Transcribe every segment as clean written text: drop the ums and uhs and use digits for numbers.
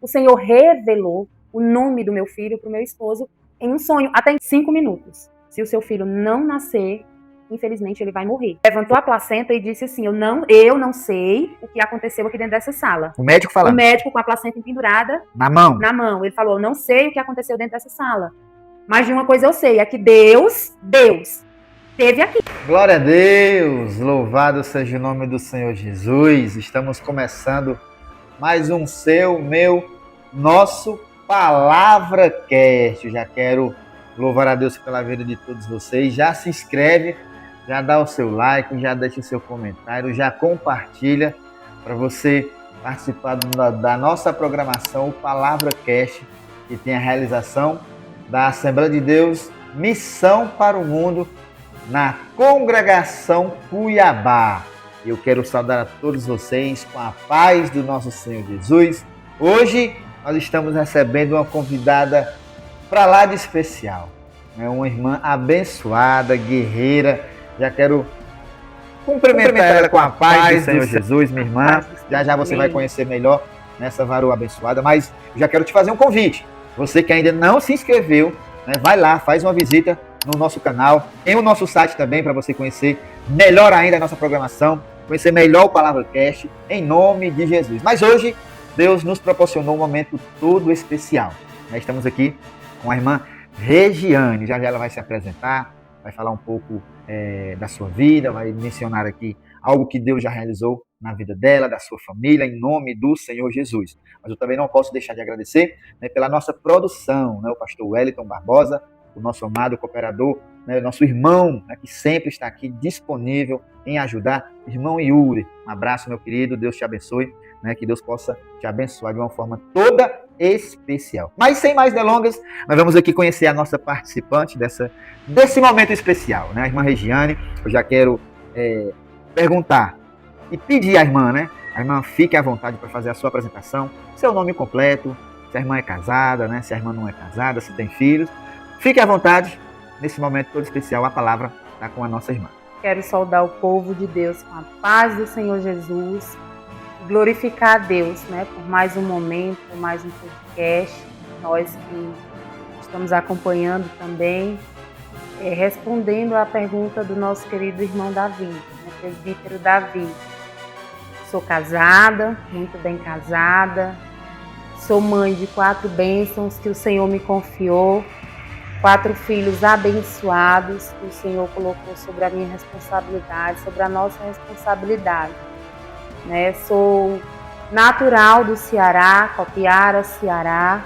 o Senhor revelou o nome do meu filho para o meu esposo em um sonho, até em 5 minutos. Se o seu filho não nascer, infelizmente ele vai morrer. Levantou a placenta e disse assim, eu não sei o que aconteceu aqui dentro dessa sala. O médico falando? O médico com a placenta pendurada na mão. Ele falou, eu não sei o que aconteceu dentro dessa sala. Mas de uma coisa eu sei, é que Deus esteve aqui. Glória a Deus! Louvado seja o nome do Senhor Jesus. Estamos começando mais um nosso Palavra Cast. Eu já quero louvar a Deus pela vida de todos vocês. Já se inscreve, já dá o seu like, já deixa o seu comentário, já compartilha para você participar da nossa programação, o Palavra Cast, que tem a realização da Assembleia de Deus, Missão para o Mundo, na Congregação Cuiabá. Eu quero saudar a todos vocês com a paz do nosso Senhor Jesus. Hoje nós estamos recebendo uma convidada para lá de especial, uma irmã abençoada, guerreira. Já quero cumprimentar ela com a paz do Senhor Jesus, minha irmã. Já você vai conhecer melhor nessa varoa abençoada, mas já quero te fazer um convite. Você que ainda não se inscreveu, vai lá, faz uma visita no nosso canal, tem o nosso site também para você conhecer melhor ainda a nossa programação, conhecer melhor o Palavra Cast, em nome de Jesus. Mas hoje, Deus nos proporcionou um momento todo especial. Estamos aqui com a irmã Regiane, já ela vai se apresentar, vai falar um pouco da sua vida, vai mencionar aqui algo que Deus já realizou na vida dela, da sua família, em nome do Senhor Jesus. Mas eu também não posso deixar de agradecer pela nossa produção, o pastor Wellington Barbosa, o nosso amado cooperador, nosso irmão, que sempre está aqui disponível em ajudar, irmão Yuri. Um abraço, meu querido, Deus te abençoe, que Deus possa te abençoar de uma forma toda especial. Mas sem mais delongas, nós vamos aqui conhecer a nossa participante desse momento especial, a irmã Regiane. Eu já quero perguntar e pedir à irmã, a irmã fique à vontade para fazer a sua apresentação, seu nome completo, se a irmã é casada, se a irmã não é casada, se tem filhos. Fique à vontade, nesse momento todo especial, a palavra está com a nossa irmã. Quero saudar o povo de Deus com a paz do Senhor Jesus, glorificar a Deus, por mais um momento, por mais um podcast, nós que estamos acompanhando também, respondendo à pergunta do nosso querido irmão Davi, presbítero Davi. Sou casada, muito bem casada, sou mãe de 4 bênçãos que o Senhor me confiou, 4 filhos abençoados que o Senhor colocou sobre a minha responsabilidade, sobre a nossa responsabilidade. Sou natural do Ceará, Copiara, Ceará,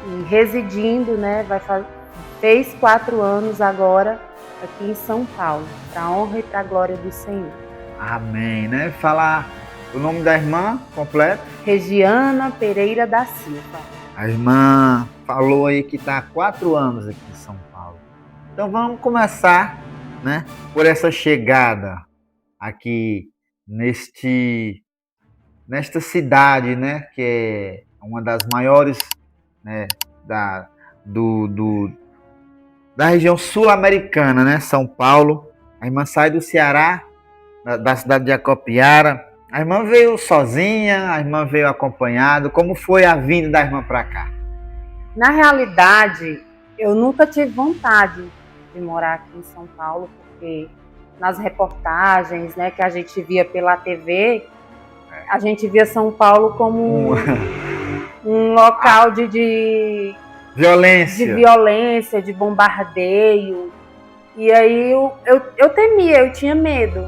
e residindo, fez 4 anos agora aqui em São Paulo, para a honra e para a glória do Senhor. Amém, Falar o nome da irmã completo? Regiana Pereira da Silva. A irmã falou aí que está há 4 anos aqui em São Paulo. Então vamos começar, por essa chegada aqui nesta cidade, que é uma das maiores, da região sul-americana, São Paulo. A irmã sai do Ceará, da cidade de Acopiara. A irmã veio sozinha, a irmã veio acompanhada. Como foi a vinda da irmã para cá? Na realidade, eu nunca tive vontade de morar aqui em São Paulo, porque nas reportagens, que a gente via pela TV, a gente via São Paulo como um local de violência, de bombardeio. E aí eu temia, eu tinha medo,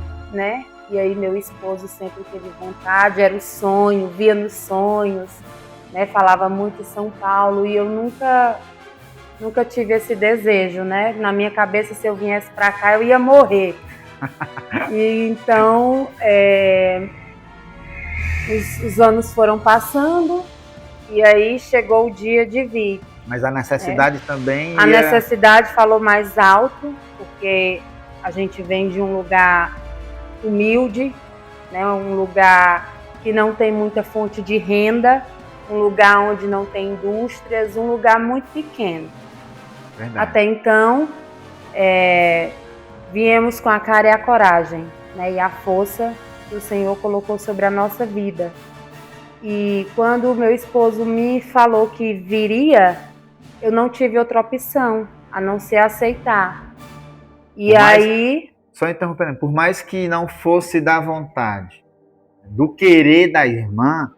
E aí meu esposo sempre teve vontade, era o sonho, via nos sonhos, falava muito em São Paulo, e eu nunca tive esse desejo, Na minha cabeça, se eu viesse para cá, eu ia morrer. E então, os anos foram passando, e aí chegou o dia de vir. Mas a necessidade também... A necessidade falou mais alto, porque a gente vem de um lugar humilde, um lugar que não tem muita fonte de renda, um lugar onde não tem indústrias, um lugar muito pequeno. Verdade. Até então, viemos com a cara e a coragem, e a força que o Senhor colocou sobre a nossa vida. E quando o meu esposo me falou que viria, eu não tive outra opção a não ser aceitar. E aí... Só interrompendo, por mais que não fosse da vontade, do querer da irmã,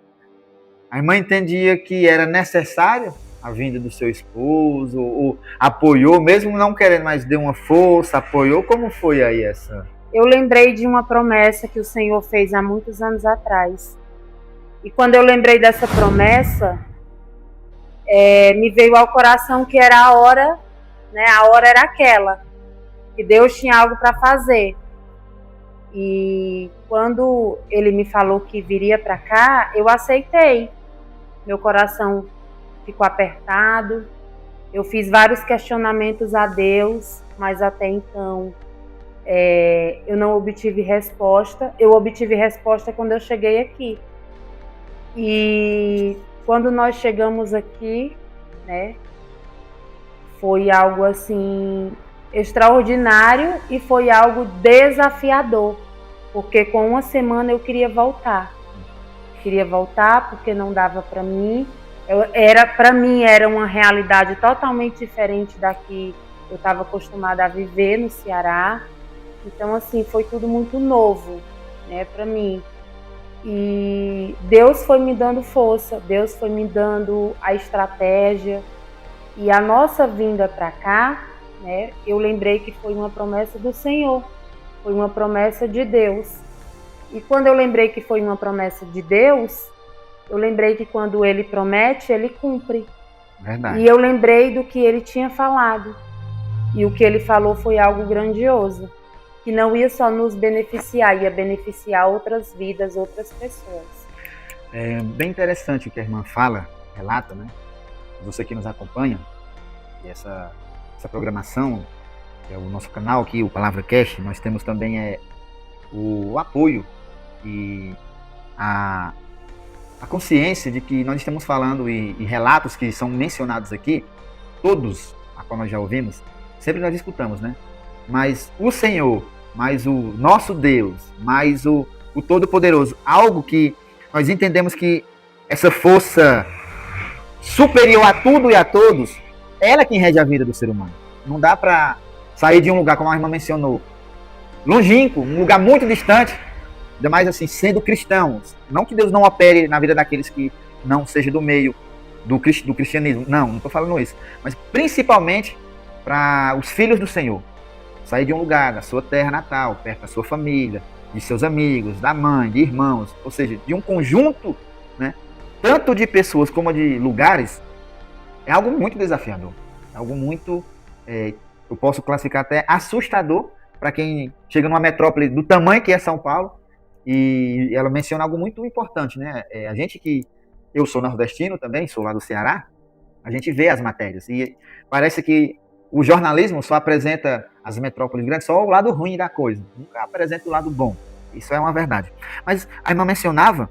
a irmã entendia que era necessário a vinda do seu esposo, ou apoiou, mesmo não querendo, mas deu uma força, apoiou. Como foi aí essa? Eu lembrei de uma promessa que o Senhor fez há muitos anos atrás. E quando eu lembrei dessa promessa, me veio ao coração que era a hora, né? A hora era aquela, que Deus tinha algo para fazer. E quando ele me falou que viria para cá, eu aceitei. Meu coração ficou apertado. Eu fiz vários questionamentos a Deus, mas até então eu não obtive resposta. Eu obtive resposta quando eu cheguei aqui. E quando nós chegamos aqui, né, foi algo assim extraordinário e foi algo desafiador, porque com uma semana eu queria voltar. Queria voltar porque não dava para mim. Para mim era uma realidade totalmente diferente da que eu estava acostumada a viver no Ceará. Então assim, foi tudo muito novo, né, para mim. E Deus foi me dando força, Deus foi me dando a estratégia. E a nossa vinda para cá, né, eu lembrei que foi uma promessa do Senhor, foi uma promessa de Deus. E quando eu lembrei que foi uma promessa de Deus, eu lembrei que quando Ele promete, Ele cumpre. Verdade. E eu lembrei do que Ele tinha falado. E o que Ele falou foi algo grandioso, que não ia só nos beneficiar, ia beneficiar outras vidas, outras pessoas. É bem interessante o que a irmã fala, relata, né? Você que nos acompanha, e essa programação, é o nosso canal aqui, o Palavra Cast, nós temos também o apoio e a consciência de que nós estamos falando e relatos que são mencionados aqui, todos a qual nós já ouvimos, sempre nós escutamos, né? Mas o Senhor, mais o nosso Deus, mais o Todo-Poderoso, algo que nós entendemos que essa força superior a tudo e a todos, ela é quem rege a vida do ser humano. Não dá para sair de um lugar, como a irmã mencionou, longínquo, um lugar muito distante, ainda mais assim, sendo cristãos. Não que Deus não opere na vida daqueles que não seja do meio do cristianismo. Não estou falando isso. Mas principalmente para os filhos do Senhor. Sair de um lugar, da sua terra natal, perto da sua família, de seus amigos, da mãe, de irmãos, ou seja, de um conjunto, né, tanto de pessoas como de lugares, é algo muito desafiador. É algo muito, eu posso classificar até assustador para quem chega numa metrópole do tamanho que é São Paulo. E ela menciona algo muito importante, né? A gente eu sou nordestino também, sou lá do Ceará, a gente vê as matérias. E parece que o jornalismo só apresenta as metrópoles grandes, só o lado ruim da coisa. Nunca apresenta o lado bom. Isso é uma verdade. Mas a irmã mencionava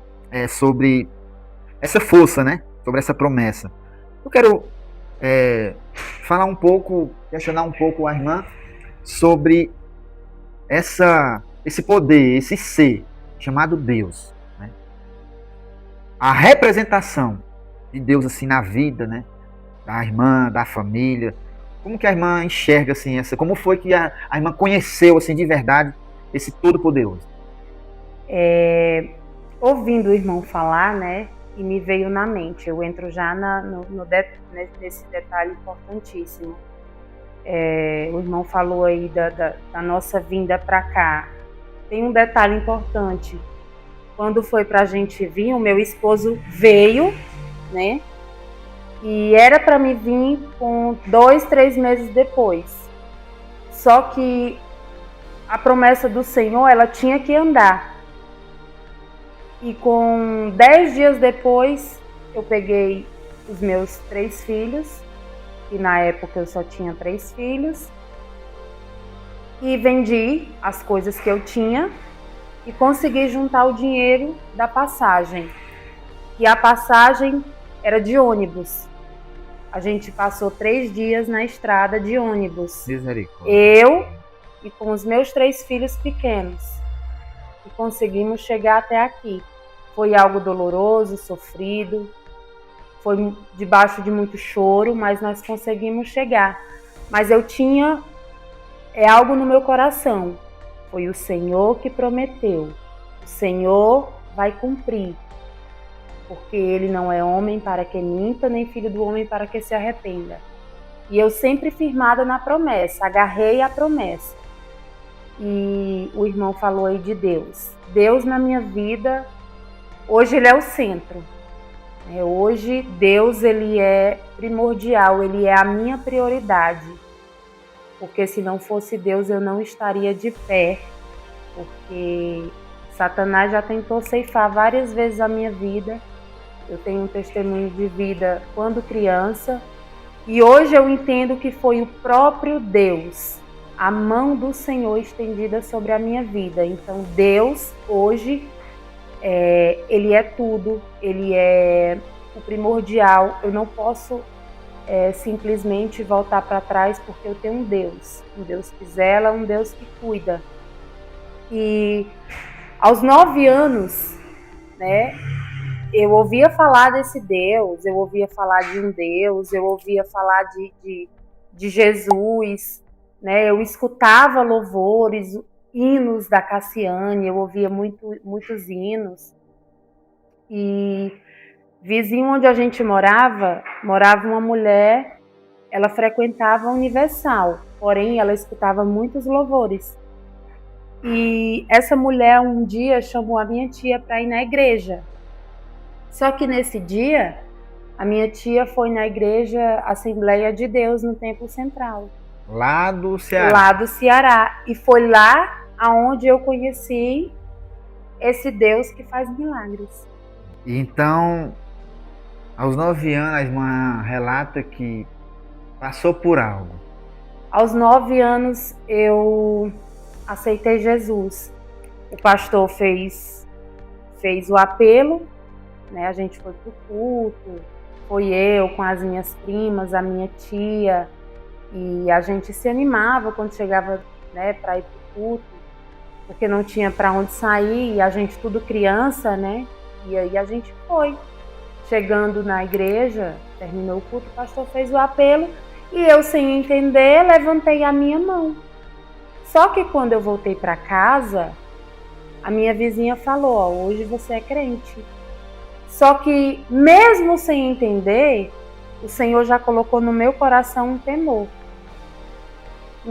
sobre essa força, né? Sobre essa promessa. Eu quero falar um pouco, questionar um pouco a irmã sobre esse poder, esse ser chamado Deus, né? A representação de Deus assim na vida, né? Da irmã, da família. Como que a irmã enxerga assim como foi que a irmã conheceu assim de verdade esse Todo-Poderoso? Ouvindo o irmão falar, né? E me veio na mente. Eu entro já nesse detalhe importantíssimo. O irmão falou aí da nossa vinda para cá. Tem um detalhe importante. Quando foi para a gente vir, o meu esposo veio, né? E era para me vir com 2, 3 meses depois. Só que a promessa do Senhor, ela tinha que andar. E com 10 dias depois, eu peguei os meus 3 filhos, e na época eu só tinha 3 filhos, e vendi as coisas que eu tinha e consegui juntar o dinheiro da passagem. E a passagem era de ônibus. A gente passou 3 dias na estrada de ônibus. Misericórdia. Eu e com os meus 3 filhos pequenos. E conseguimos chegar até aqui. Foi algo doloroso, sofrido, foi debaixo de muito choro, mas nós conseguimos chegar. Mas eu tinha algo no meu coração. Foi o Senhor que prometeu. O Senhor vai cumprir. Porque Ele não é homem para que minta, nem filho do homem para que se arrependa. E eu sempre firmada na promessa, agarrei a promessa. E o irmão falou aí de Deus. Deus na minha vida, hoje Ele é o centro. Hoje Deus, Ele é primordial, Ele é a minha prioridade. Porque se não fosse Deus, eu não estaria de pé. Porque Satanás já tentou ceifar várias vezes a minha vida. Eu tenho um testemunho de vida quando criança. E hoje eu entendo que foi o próprio Deus, a mão do Senhor estendida sobre a minha vida. Então Deus, hoje, Ele é tudo, Ele é o primordial. Eu não posso simplesmente voltar para trás porque eu tenho um Deus que zela, um Deus que cuida. E aos 9 anos, né, eu ouvia falar desse Deus, eu ouvia falar de um Deus, eu ouvia falar de Jesus, né? Eu escutava louvores, hinos da Cassiane, eu ouvia muitos hinos. E vizinho onde a gente morava uma mulher, ela frequentava a Universal, porém ela escutava muitos louvores. E essa mulher um dia chamou a minha tia para ir na igreja. Só que nesse dia, a minha tia foi na igreja Assembleia de Deus, no Templo Central. Lá do Ceará? Lá do Ceará. E foi lá aonde eu conheci esse Deus que faz milagres. Então, aos 9 anos, a irmã relata que passou por algo. Aos 9 anos, eu aceitei Jesus. O pastor fez o apelo, né? A gente foi pro culto, foi eu com as minhas primas, a minha tia, e a gente se animava quando chegava, né, para ir pro culto, porque não tinha para onde sair, e a gente tudo criança, né? E aí a gente foi. Chegando na igreja, terminou o culto, o pastor fez o apelo, e eu, sem entender, levantei a minha mão. Só que quando eu voltei para casa, a minha vizinha falou: ó, hoje você é crente. Só que, mesmo sem entender, o Senhor já colocou no meu coração um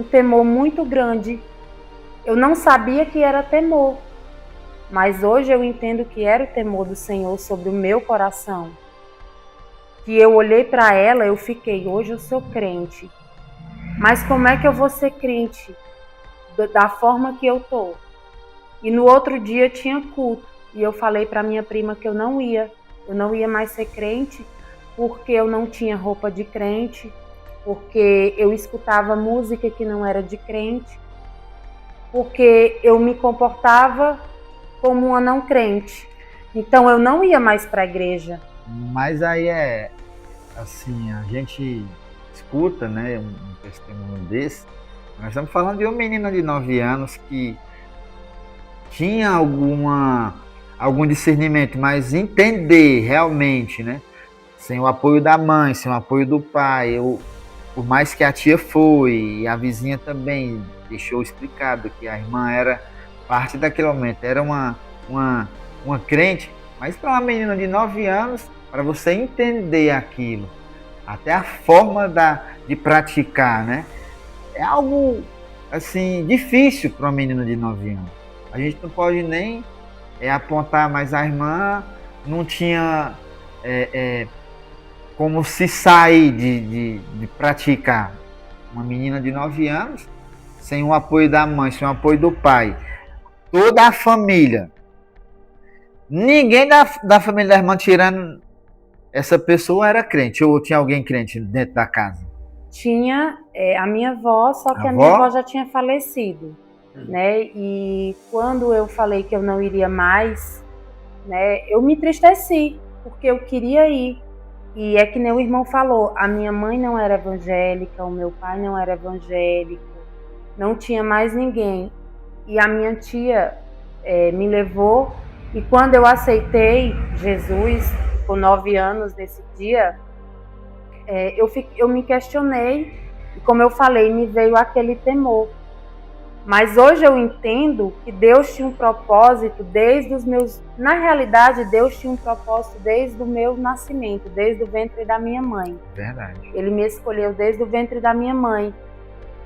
temor muito grande. Eu não sabia que era temor, mas hoje eu entendo que era o temor do Senhor sobre o meu coração. Que eu olhei para ela, eu fiquei: hoje eu sou crente, mas como é que eu vou ser crente da forma que eu tô? E no outro dia tinha culto. E eu falei para minha prima que eu não ia mais ser crente, porque eu não tinha roupa de crente, porque eu escutava música que não era de crente, porque eu me comportava como uma não crente. Então eu não ia mais para a igreja. Mas aí é assim, a gente escuta, né, um testemunho desse. Nós estamos falando de uma menina de 9 anos que tinha algum discernimento, mas entender realmente, né? Sem o apoio da mãe, sem o apoio do pai, por mais que a tia foi, e a vizinha também deixou explicado que a irmã era parte daquele momento, era uma crente, mas para uma menina de 9 anos, para você entender aquilo, até a forma de praticar, né? É algo assim difícil para uma menina de 9 anos. A gente não pode nem apontar, mas a irmã não tinha como se sair de praticar. Uma menina de 9 anos, sem o apoio da mãe, sem o apoio do pai, toda a família, ninguém da família da irmã, tirando essa pessoa, era crente, ou tinha alguém crente dentro da casa? Tinha a minha avó, só que a minha avó já tinha falecido, né? E quando eu falei que eu não iria mais, né, eu me entristeci, porque eu queria ir. E é que nem o irmão falou, a minha mãe não era evangélica, o meu pai não era evangélico, não tinha mais ninguém. E a minha tia me levou E quando eu aceitei Jesus, com 9 anos nesse dia, eu me questionei, e como eu falei, me veio aquele temor. Mas hoje eu entendo que Deus tinha um propósito desde os meus... Na realidade, Deus tinha um propósito desde o meu nascimento, desde o ventre da minha mãe. Verdade. Ele me escolheu desde o ventre da minha mãe.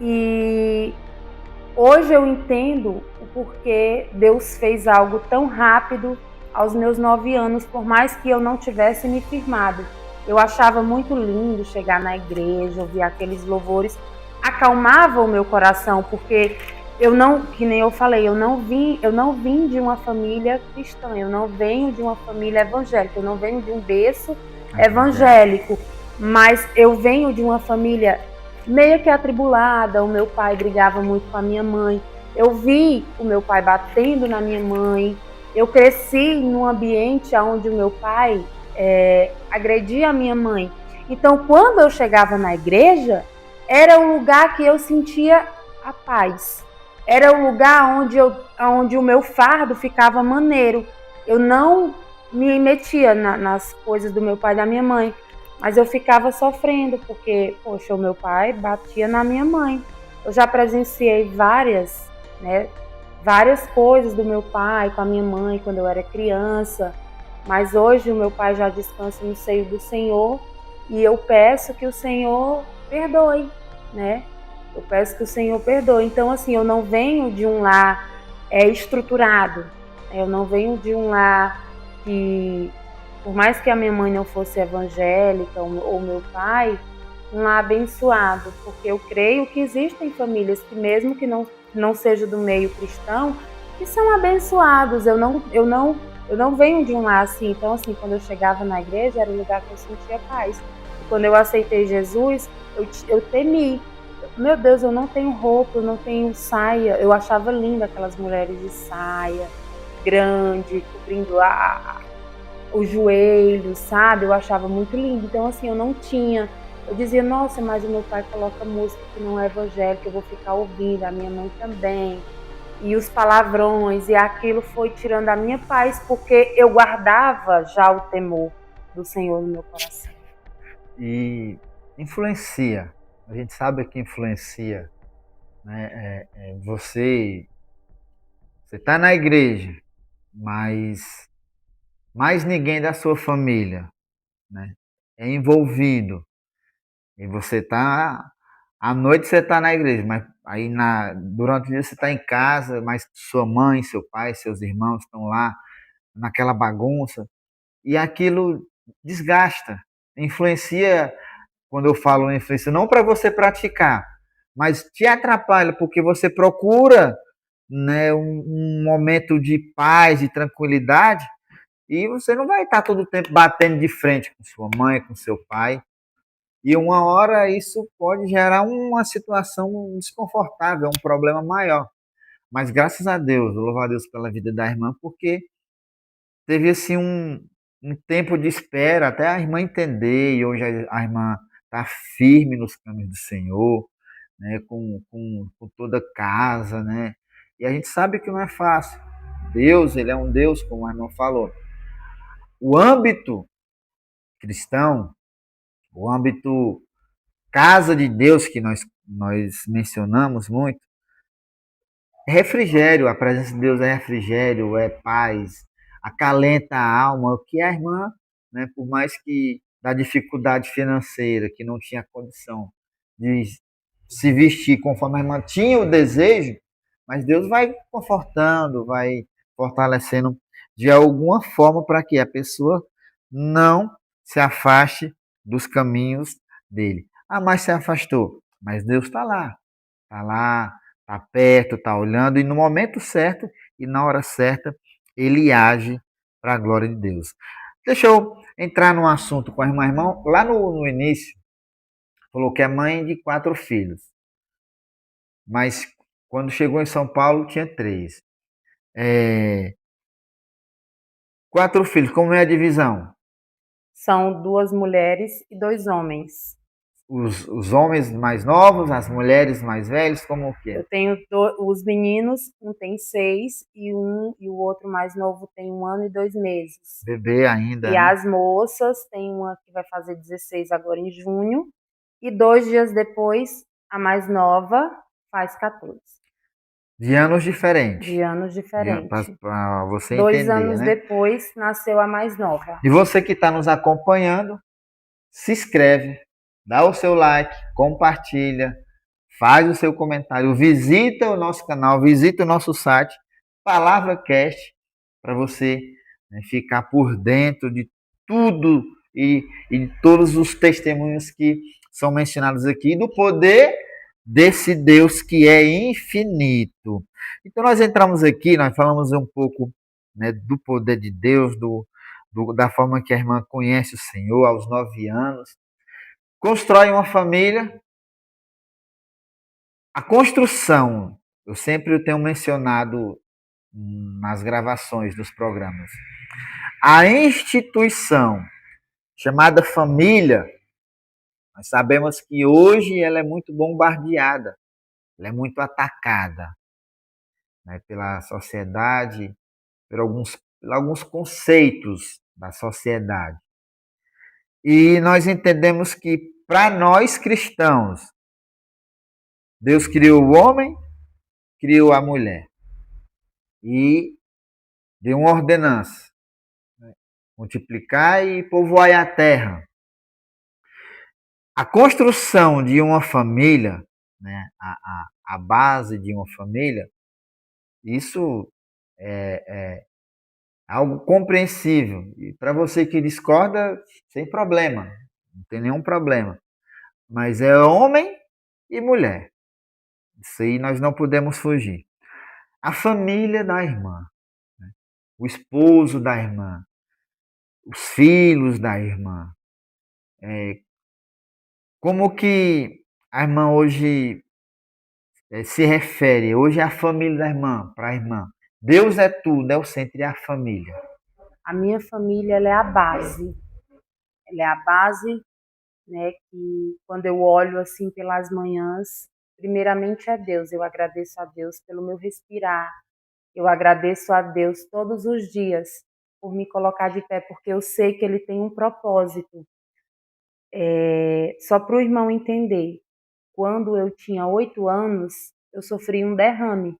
E hoje eu entendo o porquê Deus fez algo tão rápido aos meus 9 anos, por mais que eu não tivesse me firmado. Eu achava muito lindo chegar na igreja, ouvir aqueles louvores, acalmava o meu coração, porque eu não, que nem eu falei, eu não vim de uma família cristã, eu não venho de uma família evangélica, eu não venho de um berço evangélico, mas eu venho de uma família meio que atribulada. O meu pai brigava muito com a minha mãe. Eu vi o meu pai batendo na minha mãe. Eu cresci num ambiente onde o meu pai agredia a minha mãe. Então, quando eu chegava na igreja, era o lugar que eu sentia a paz. Era o lugar onde o meu fardo ficava maneiro. Eu não me metia nas coisas do meu pai e da minha mãe, mas eu ficava sofrendo, porque, poxa, o meu pai batia na minha mãe. Eu já presenciei várias coisas do meu pai com a minha mãe quando eu era criança, mas hoje o meu pai já descansa no seio do Senhor e eu peço que o Senhor perdoe, né? Eu peço que o Senhor perdoe. Então, assim, eu não venho de um lar estruturado, eu não venho de um lar que, por mais que a minha mãe não fosse evangélica ou meu pai, um lar abençoado, porque eu creio que existem famílias que, mesmo que não seja do meio cristão, que são abençoados. Eu não venho de um lar assim. Então, assim, quando eu chegava na igreja, era o lugar que eu sentia paz. E quando eu aceitei Jesus, eu temi. Meu Deus, eu não tenho roupa, eu não tenho saia. Eu achava linda aquelas mulheres de saia grande, cobrindo o joelho, sabe? Eu achava muito lindo. Então, assim, eu não tinha. Eu dizia, nossa, mas o meu pai coloca música que não é evangélica, eu vou ficar ouvindo, a minha mãe também. E os palavrões, e aquilo foi tirando a minha paz, porque eu guardava já o temor do Senhor no meu coração. E influencia. A gente sabe que influencia, né? Você está na igreja, mas mais ninguém da sua família, né, é envolvido. E você está à noite você está na igreja, mas aí durante o dia você está em casa, mas sua mãe, seu pai, seus irmãos estão lá naquela bagunça e aquilo desgasta, influencia. Quando eu falo influência, não para você praticar, mas te atrapalha porque você procura, né, um momento de paz, de tranquilidade, e você não vai estar todo o tempo batendo de frente com sua mãe, com seu pai. E uma hora isso pode gerar uma situação desconfortável, um problema maior. Mas graças a Deus, eu louvo a Deus pela vida da irmã, porque teve assim um tempo de espera até a irmã entender, e hoje a irmã está firme nos caminhos do Senhor, né, com toda a casa, né? E a gente sabe que não é fácil. Deus, ele é um Deus, como a irmã falou. O âmbito cristão, o âmbito casa de Deus que nós mencionamos muito, é refrigério, a presença de Deus é refrigério, é paz, acalenta a alma, o que a irmã, né, por mais que da dificuldade financeira, que não tinha condição de se vestir conforme a irmã tinha o desejo, mas Deus vai confortando, vai fortalecendo de alguma forma para que a pessoa não se afaste dos caminhos dele. Ah, mas se afastou, mas Deus está lá, está perto, está olhando, e no momento certo e na hora certa, ele age para a glória de Deus. Deixa eu entrar num assunto com a irmão. Lá no início, falou que é mãe de 4 filhos, mas quando chegou em São Paulo tinha 3. 4 filhos, como é a divisão? São 2 mulheres e 2 homens. os homens mais novos, as mulheres mais velhas, como que é? Eu tenho os meninos, um tem 6 e o outro mais novo tem 1 ano e 2 meses. Bebê ainda, E né? as moças, tem uma que vai fazer 16 agora em junho, e 2 dias depois, a mais nova faz 14. De anos diferentes. De anos diferentes. Para você 2 entender, anos né? depois, nasceu a mais nova. E você que está nos acompanhando, se inscreve, dá o seu like, compartilha, faz o seu comentário, visita o nosso canal, visita o nosso site, PalavraCast, para você, né, ficar por dentro de tudo e de todos os testemunhos que são mencionados aqui, do poder desse Deus que é infinito. Então nós entramos aqui, nós falamos um pouco, né, do poder de Deus, da forma que a irmã conhece o Senhor aos 9 anos, constrói uma família. A construção, eu sempre tenho mencionado nas gravações dos programas, a instituição chamada família, nós sabemos que hoje ela é muito bombardeada, ela é muito atacada, né, pela sociedade, por alguns conceitos da sociedade. E nós entendemos que, para nós cristãos, Deus criou o homem, criou a mulher e deu uma ordenança: multiplicar e povoar a terra. A construção de uma família, né, a base de uma família, isso é algo compreensível. E para você que discorda, sem problema, não tem nenhum problema. Mas é homem e mulher. Isso aí nós não podemos fugir. A família da irmã, né? O esposo da irmã, os filhos da irmã. Como que a irmã hoje se refere? Hoje é a família da irmã, para a irmã. Deus é tudo, é o centro e a família. A minha família, ela é a base. Ela é a base, né, que quando eu olho assim pelas manhãs, primeiramente é Deus. Eu agradeço a Deus pelo meu respirar. Eu agradeço a Deus todos os dias por me colocar de pé, porque eu sei que Ele tem um propósito. Só para o irmão entender, quando eu tinha 8 anos, eu sofri um derrame.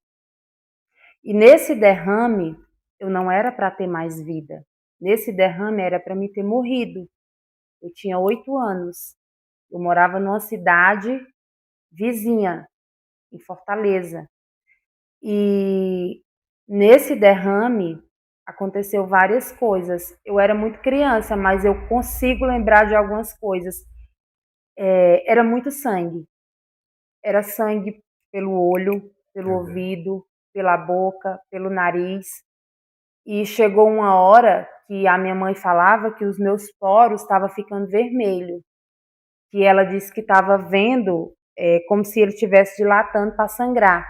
E nesse derrame, eu não era para ter mais vida. Nesse derrame era para me ter morrido. Eu tinha 8 anos. Eu morava numa cidade vizinha, em Fortaleza. E nesse derrame aconteceu várias coisas. Eu era muito criança, mas eu consigo lembrar de algumas coisas. Era muito sangue. Era sangue pelo olho, pelo ouvido, pela boca, pelo nariz. E chegou uma hora que a minha mãe falava que os meus poros estavam ficando vermelhos. Que ela disse que estava vendo como se ele estivesse dilatando para sangrar.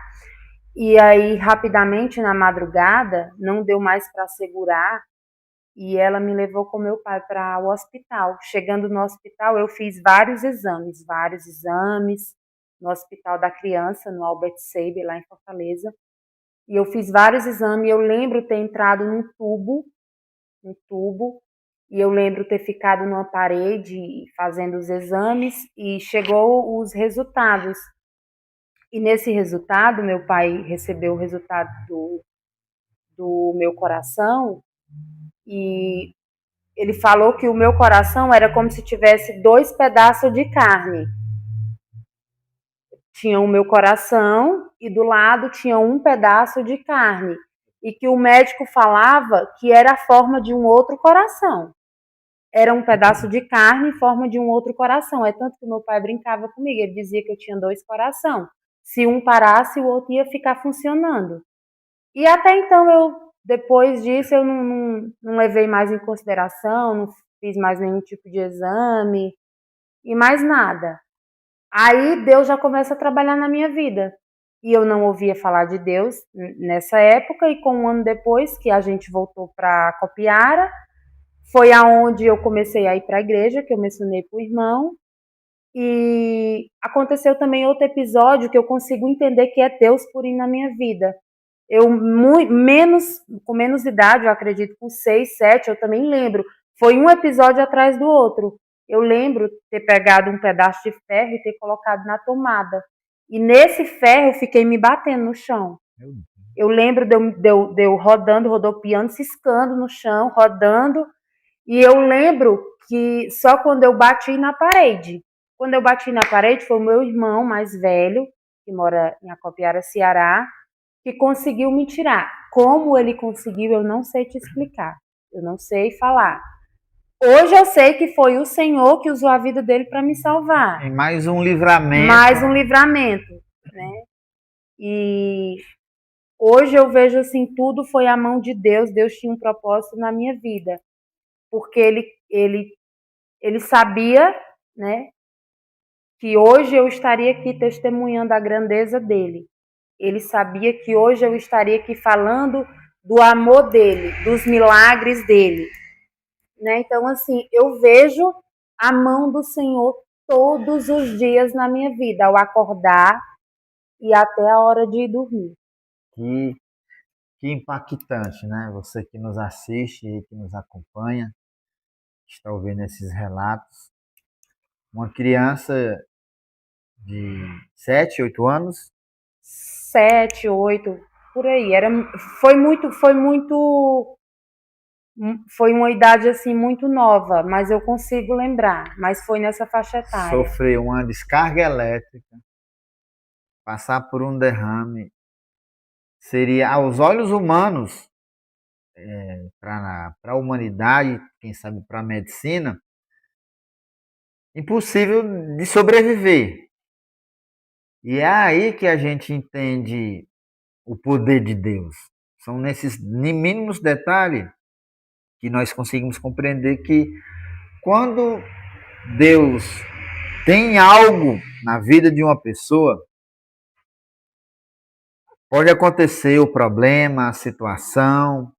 E aí, rapidamente, na madrugada, não deu mais para segurar, e ela me levou com meu pai para o hospital. Chegando no hospital, eu fiz vários exames no Hospital da Criança, no Albert Sabin, lá em Fortaleza. E eu fiz vários exames, e eu lembro ter entrado num tubo, e eu lembro ter ficado numa parede fazendo os exames, e chegou os resultados. E nesse resultado, meu pai recebeu o resultado do meu coração, e ele falou que o meu coração era como se tivesse 2 pedaços de carne. Tinha o meu coração e do lado tinha um pedaço de carne. E que o médico falava que era a forma de um outro coração. Era um pedaço de carne em forma de um outro coração. É tanto que meu pai brincava comigo, ele dizia que eu tinha 2 corações. Se um parasse, o outro ia ficar funcionando. E até então, depois disso, eu não levei mais em consideração, não fiz mais nenhum tipo de exame e mais nada. Aí Deus já começa a trabalhar na minha vida. E eu não ouvia falar de Deus nessa época, e com 1 ano depois que a gente voltou para Copiara, foi aonde eu comecei a ir para a igreja, que eu mencionei para o irmão. E aconteceu também outro episódio que eu consigo entender que é Deus por ir na minha vida. Eu, com menos idade, eu acredito, com 6, 7, eu também lembro. Foi um episódio atrás do outro. Eu lembro ter pegado um pedaço de ferro e ter colocado na tomada. E nesse ferro eu fiquei me batendo no chão. Eu lembro de eu rodando, rodopiando, ciscando no chão, rodando. E eu lembro que só quando eu bati na parede. Quando eu bati na parede, foi o meu irmão mais velho, que mora em Acopiara, Ceará, que conseguiu me tirar. Como ele conseguiu, eu não sei te explicar. Eu não sei falar. Hoje eu sei que foi o Senhor que usou a vida dele para me salvar. Em mais um livramento. Mais um livramento, né? E hoje eu vejo assim, tudo foi a mão de Deus. Deus tinha um propósito na minha vida, porque ele sabia, né, que hoje eu estaria aqui testemunhando a grandeza dele. Ele sabia que hoje eu estaria aqui falando do amor dele, dos milagres dele, né? Então, assim, eu vejo a mão do Senhor todos os dias na minha vida, ao acordar e até a hora de ir dormir. Que impactante, né? Você que nos assiste e que nos acompanha, está ouvindo esses relatos. Uma criança de 7, 8 anos. 7, 8, por aí. Foi uma idade assim muito nova, mas eu consigo lembrar. Mas foi nessa faixa etária. Sofreu uma descarga elétrica, passar por um derrame, seria aos olhos humanos, para a humanidade, quem sabe para a medicina, impossível de sobreviver. E é aí que a gente entende o poder de Deus. São nesses mínimos detalhes que nós conseguimos compreender que quando Deus tem algo na vida de uma pessoa, pode acontecer o problema, a situação,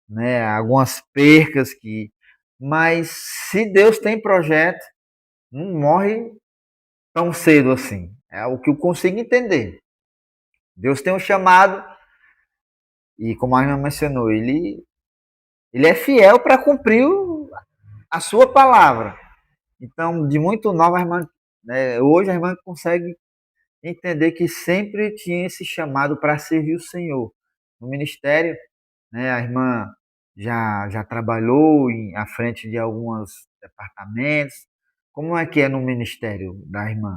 né, algumas percas mas se Deus tem projeto, não morre tão cedo assim. É o que eu consigo entender. Deus tem um chamado e, como a irmã mencionou, ele é fiel para cumprir a sua palavra. Então, de muito nova, a irmã, né, hoje a irmã consegue entender que sempre tinha esse chamado para servir o Senhor. No ministério, né, a irmã já trabalhou à frente de alguns departamentos. Como é que é no ministério da irmã?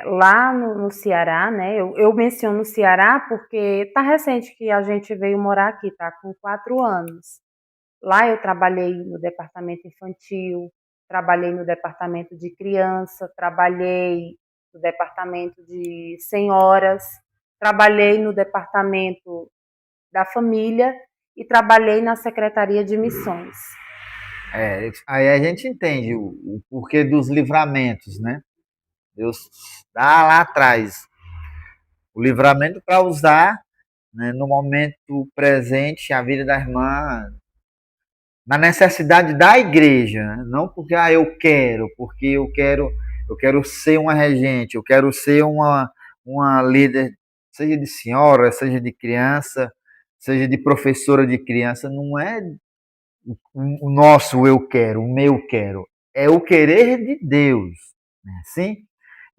Lá no Ceará, né? Eu menciono o Ceará porque tá recente que a gente veio morar aqui, tá com 4 anos. Lá eu trabalhei no departamento infantil, trabalhei no departamento de criança, trabalhei no departamento de senhoras, trabalhei no departamento da família e trabalhei na Secretaria de Missões. Aí a gente entende o porquê dos livramentos, né? Deus dá lá atrás o livramento para usar, né, no momento presente a vida da irmã, na necessidade da igreja, né? Não porque porque eu quero ser uma regente, eu quero ser uma líder, seja de senhora, seja de criança, seja de professora de criança, não é o nosso eu quero, o meu quero, é o querer de Deus, né? Sim?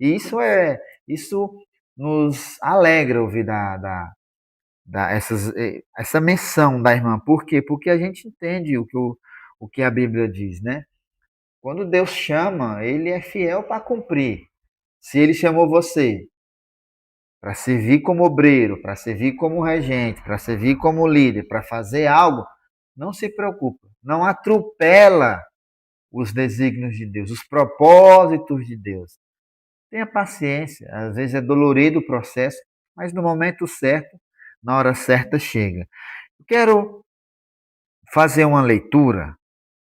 E isso nos alegra ouvir essa menção da irmã. Por quê? Porque a gente entende o que a Bíblia diz, né? Quando Deus chama, ele é fiel para cumprir. Se ele chamou você para servir como obreiro, para servir como regente, para servir como líder, para fazer algo, não se preocupa, não atropela os desígnios de Deus, os propósitos de Deus. Tenha paciência, às vezes é dolorido o processo, mas no momento certo, na hora certa chega. Eu quero fazer uma leitura,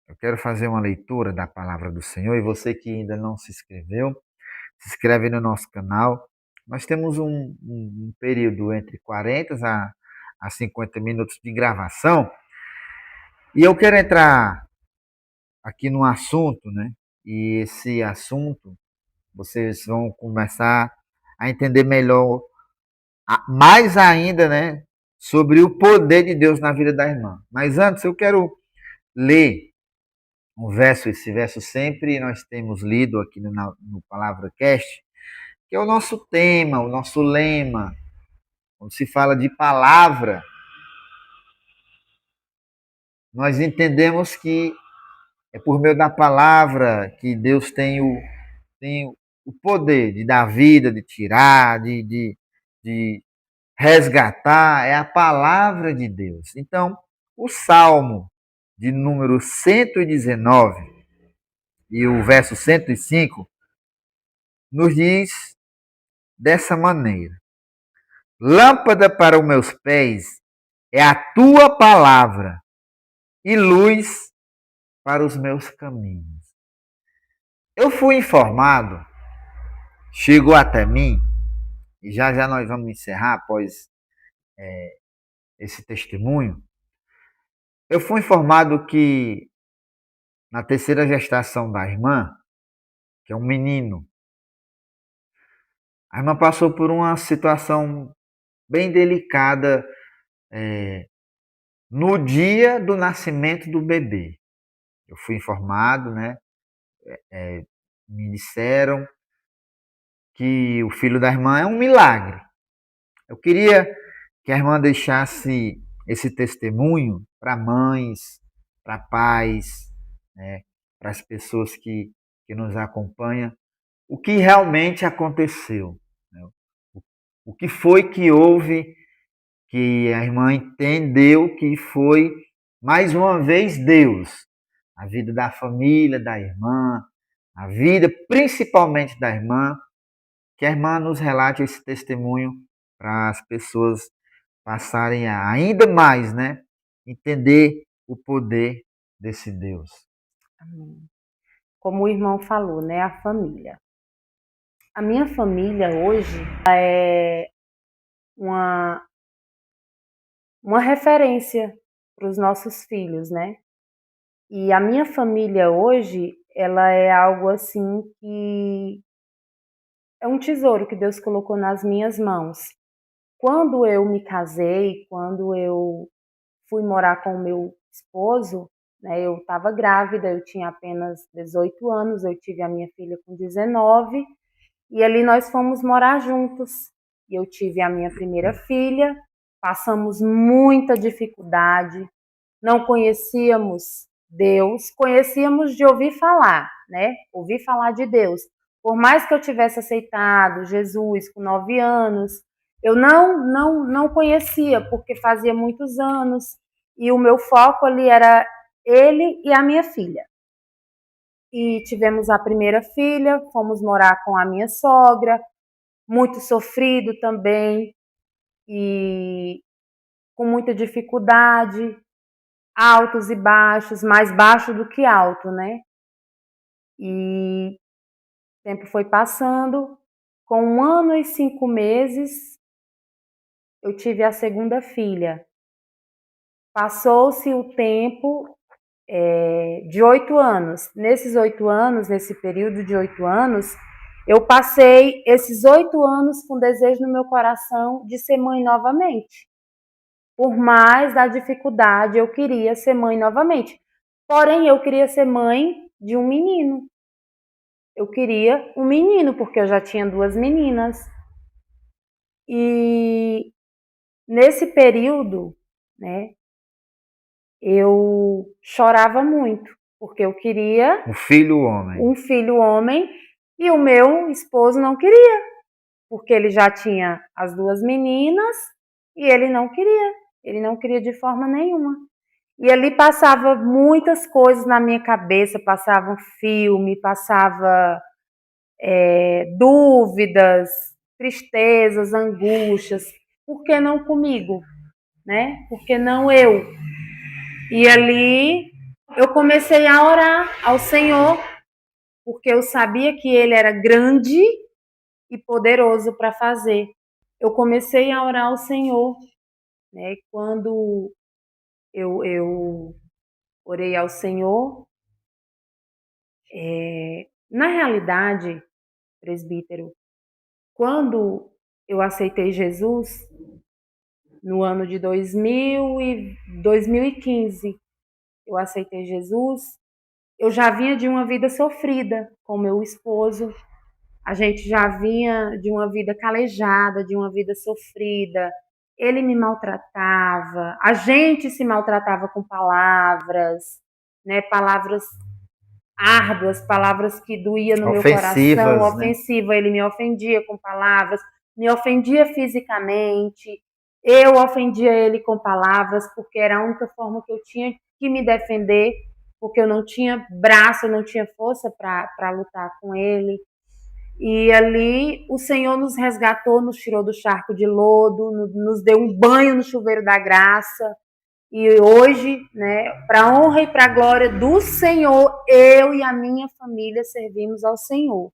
eu quero fazer uma leitura da palavra do Senhor, e você que ainda não se inscreveu, se inscreve no nosso canal. Nós temos um período entre 40 a 50 minutos de gravação, e eu quero entrar aqui no assunto, né? e esse assunto vocês vão começar a entender melhor, mais ainda, né, sobre o poder de Deus na vida da irmã. Mas antes eu quero ler um verso, esse verso sempre nós temos lido aqui no Palavra Cast, que é o nosso tema, o nosso lema. Quando se fala de palavra, nós entendemos que é por meio da palavra que Deus tem o poder de dar vida, de tirar, de resgatar. É a palavra de Deus. Então, o Salmo de número 119 e o verso 105 nos diz dessa maneira: Lâmpada para os meus pés é a tua palavra e luz para os meus caminhos. Eu fui informado, chegou até mim, e já já nós vamos encerrar após esse testemunho. Eu fui informado que na terceira gestação da irmã, que é um menino, a irmã passou por uma situação bem delicada no dia do nascimento do bebê. Eu fui informado, né? Me disseram que o filho da irmã é um milagre. Eu queria que a irmã deixasse esse testemunho para mães, para pais, né, para as pessoas que nos acompanham, o que realmente aconteceu. Né? O que foi que houve, que a irmã entendeu que foi, mais uma vez, Deus. A vida da família, da irmã, a vida principalmente da irmã, que a irmã nos relate esse testemunho para as pessoas passarem a ainda mais, né, entender o poder desse Deus. Amém. Como o irmão falou, né, a família. A minha família hoje é uma referência para os nossos filhos, né? E a minha família hoje, ela é algo assim que é um tesouro que Deus colocou nas minhas mãos. Quando eu me casei, quando eu fui morar com o meu esposo, né, eu estava grávida, eu tinha apenas 18 anos, eu tive a minha filha com 19, e ali nós fomos morar juntos. E eu tive a minha primeira filha, passamos muita dificuldade, não conhecíamos Deus, conhecíamos de ouvir falar, né? Ouvir falar de Deus. Por mais que eu tivesse aceitado Jesus com 9 anos, eu não conhecia, porque fazia muitos anos, e o meu foco ali era ele e a minha filha. E tivemos a primeira filha, fomos morar com a minha sogra, muito sofrido também, e com muita dificuldade, altos e baixos, mais baixo do que alto, né? E o tempo foi passando, com 1 ano e 5 meses, eu tive a segunda filha. Passou-se o tempo de 8 anos. Nesses 8 anos, nesse período de 8 anos, eu passei esses 8 anos com desejo no meu coração de ser mãe novamente. Por mais da dificuldade, eu queria ser mãe novamente. Porém, eu queria ser mãe de um menino. Eu queria um menino, porque eu já tinha 2 meninas. E nesse período, né, eu chorava muito, porque eu queria Um filho homem. um filho homem e o meu esposo não queria, porque ele já tinha as 2 meninas e ele não queria de forma nenhuma. E ali passava muitas coisas na minha cabeça, passava um filme, passava dúvidas, tristezas, angústias. Por que não comigo? Né? Por que não eu? E ali eu comecei a orar ao Senhor, porque eu sabia que Ele era grande e poderoso para fazer. Eu comecei a orar ao Senhor, né? Quando eu orei ao Senhor, Na realidade, presbítero, quando eu aceitei Jesus, no ano de 2015, eu aceitei Jesus, eu já vinha de uma vida sofrida com meu esposo, a gente já vinha de uma vida calejada, de uma vida sofrida. Ele me maltratava, a gente se maltratava com palavras, né? Palavras árduas, palavras que doía no meu coração, ofensiva. Ele me ofendia com palavras, me ofendia fisicamente. Eu ofendia ele com palavras, porque era a única forma que eu tinha que me defender, porque eu não tinha braço, eu não tinha força para lutar com ele. E ali o Senhor nos resgatou, nos tirou do charco de lodo, nos deu um banho no chuveiro da graça. E hoje, né, para a honra e para a glória do Senhor, eu e a minha família servimos ao Senhor.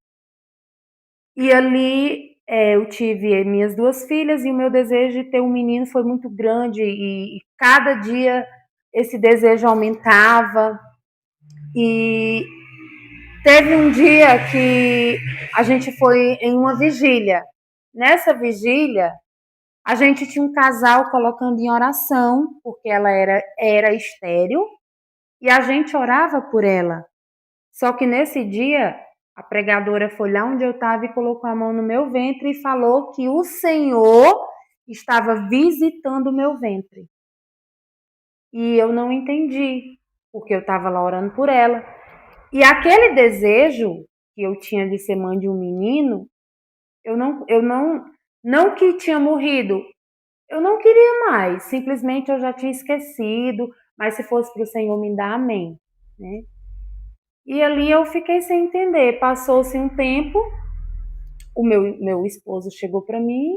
E ali eu tive minhas 2 filhas e o meu desejo de ter um menino foi muito grande e cada dia esse desejo aumentava. E teve um dia que a gente foi em uma vigília. Nessa vigília, a gente tinha um casal colocando em oração, porque ela era estéril, e a gente orava por ela. Só que nesse dia, a pregadora foi lá onde eu estava e colocou a mão no meu ventre e falou que o Senhor estava visitando o meu ventre. E eu não entendi, porque eu estava lá orando por ela. E aquele desejo que eu tinha de ser mãe de um menino, não que tinha morrido, eu não queria mais, simplesmente eu já tinha esquecido, mas se fosse para o Senhor me dar, amém, né? E ali eu fiquei sem entender, passou-se um tempo, o meu esposo chegou para mim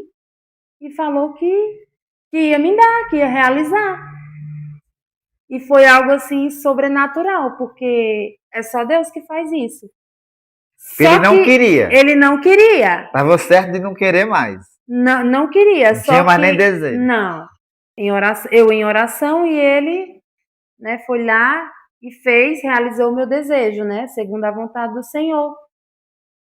e falou que ia me dar, que ia realizar. E foi algo assim sobrenatural, porque é só Deus que faz isso. Ele não queria. Ele não queria. Estava certo de não querer mais. Não queria. Não tinha mais nem desejo. Não. Eu em oração e ele, né, foi lá e realizou o meu desejo, né, segundo a vontade do Senhor.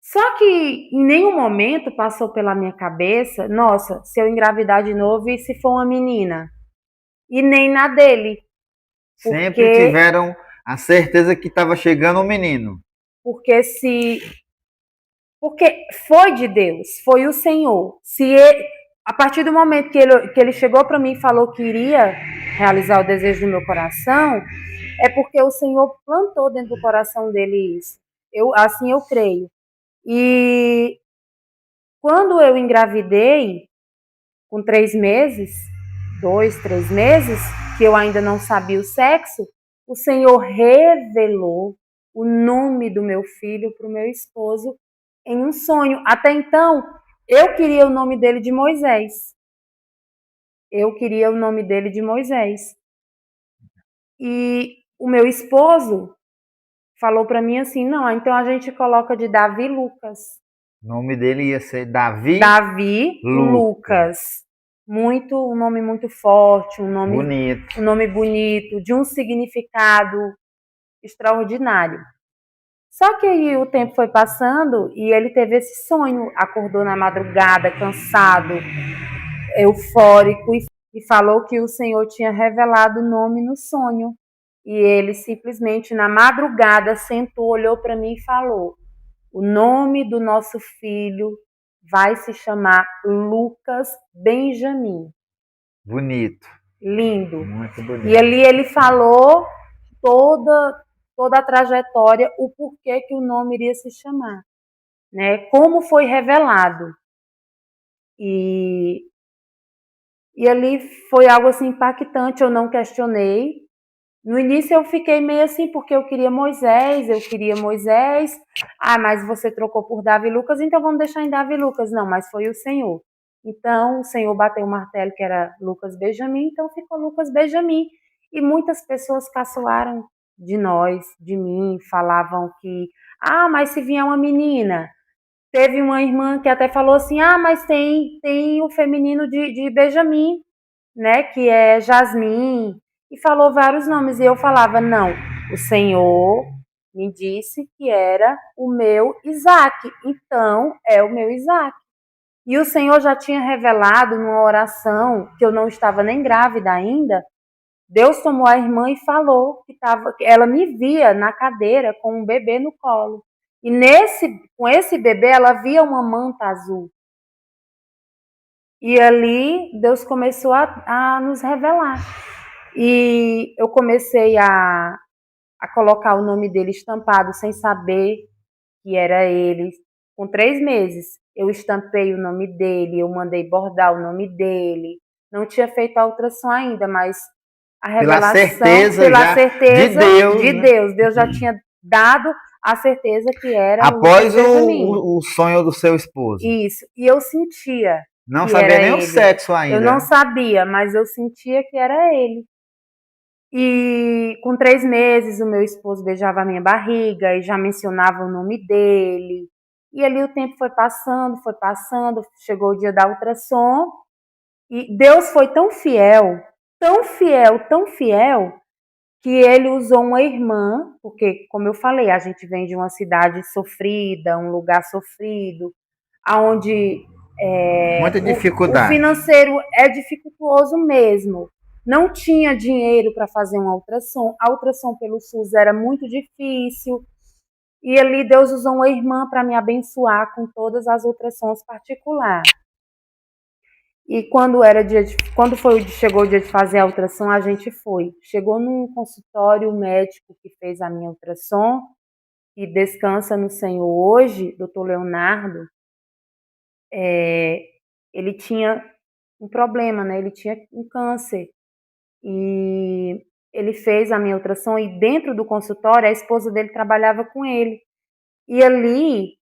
Só que em nenhum momento passou pela minha cabeça, nossa, se eu engravidar de novo e se for uma menina? E nem na dele. Sempre tiveram a certeza que estava chegando um menino. Porque foi de Deus, foi o Senhor. A partir do momento que ele chegou para mim e falou que iria realizar o desejo do meu coração, é porque o Senhor plantou dentro do coração dele isso. Assim eu creio. E quando eu engravidei, com 3 meses, 2, 3 meses, que eu ainda não sabia o sexo, o Senhor revelou o nome do meu filho para o meu esposo em um sonho. Até então, eu queria o nome dele de Moisés. E o meu esposo falou para mim assim, não, então a gente coloca de Davi Lucas. O nome dele ia ser Davi Lucas. Um nome muito forte, um nome bonito, de um significado extraordinário. Só que aí o tempo foi passando e ele teve esse sonho, acordou na madrugada, cansado, eufórico, e falou que o Senhor tinha revelado o nome no sonho. E ele simplesmente, na madrugada, sentou, olhou para mim e falou: o nome do nosso filho vai se chamar Lucas Benjamin. Bonito. Lindo. Muito bonito. E ali ele falou toda a trajetória, o porquê que o nome iria se chamar, né? Como foi revelado. E ali foi algo assim impactante, eu não questionei. No início eu fiquei meio assim, porque eu queria Moisés. Ah, mas você trocou por Davi Lucas, então vamos deixar em Davi Lucas. Não, mas foi o Senhor. Então o Senhor bateu o martelo que era Lucas Benjamin, então ficou Lucas Benjamin. E muitas pessoas caçoaram de nós, de mim, falavam que, ah, mas se vier uma menina. Teve uma irmã que até falou assim, ah, mas tem o feminino de Benjamin, né, que é Jasmine, e falou vários nomes, e eu falava, não, o Senhor me disse que era o meu Isaac. Então, é o meu Isaac. E o Senhor já tinha revelado numa oração, que eu não estava nem grávida ainda, Deus tomou a irmã e falou que ela me via na cadeira com um bebê no colo. E com esse bebê, ela via uma manta azul. E ali, Deus começou a nos revelar. E eu comecei a colocar o nome dele estampado, sem saber que era ele. Com 3 meses, eu estampei o nome dele, eu mandei bordar o nome dele. Não tinha feito a ultrassom ainda, mas a revelação, pela certeza de Deus. Deus já tinha dado a certeza que era após o sonho do seu esposo. Isso. E eu sentia. Não sabia nem o sexo ainda. Eu não sabia, mas eu sentia que era ele. E com 3 meses, o meu esposo beijava a minha barriga e já mencionava o nome dele. E ali o tempo foi passando, chegou o dia da ultrassom. E Deus foi tão fiel, que ele usou uma irmã, porque, como eu falei, a gente vem de uma cidade sofrida, um lugar sofrido, onde muita dificuldade. O financeiro é dificultuoso mesmo. Não tinha dinheiro para fazer uma ultrassom. A ultrassom pelo SUS era muito difícil. E ali Deus usou uma irmã para me abençoar com todas as ultrassons particulares. E chegou o dia de fazer a ultrassom, a gente foi. Chegou num consultório, o médico que fez a minha ultrassom, e descansa no Senhor hoje, doutor Leonardo, ele tinha um problema, né? Ele tinha um câncer. E ele fez a minha ultrassom e dentro do consultório a esposa dele trabalhava com ele. E ali,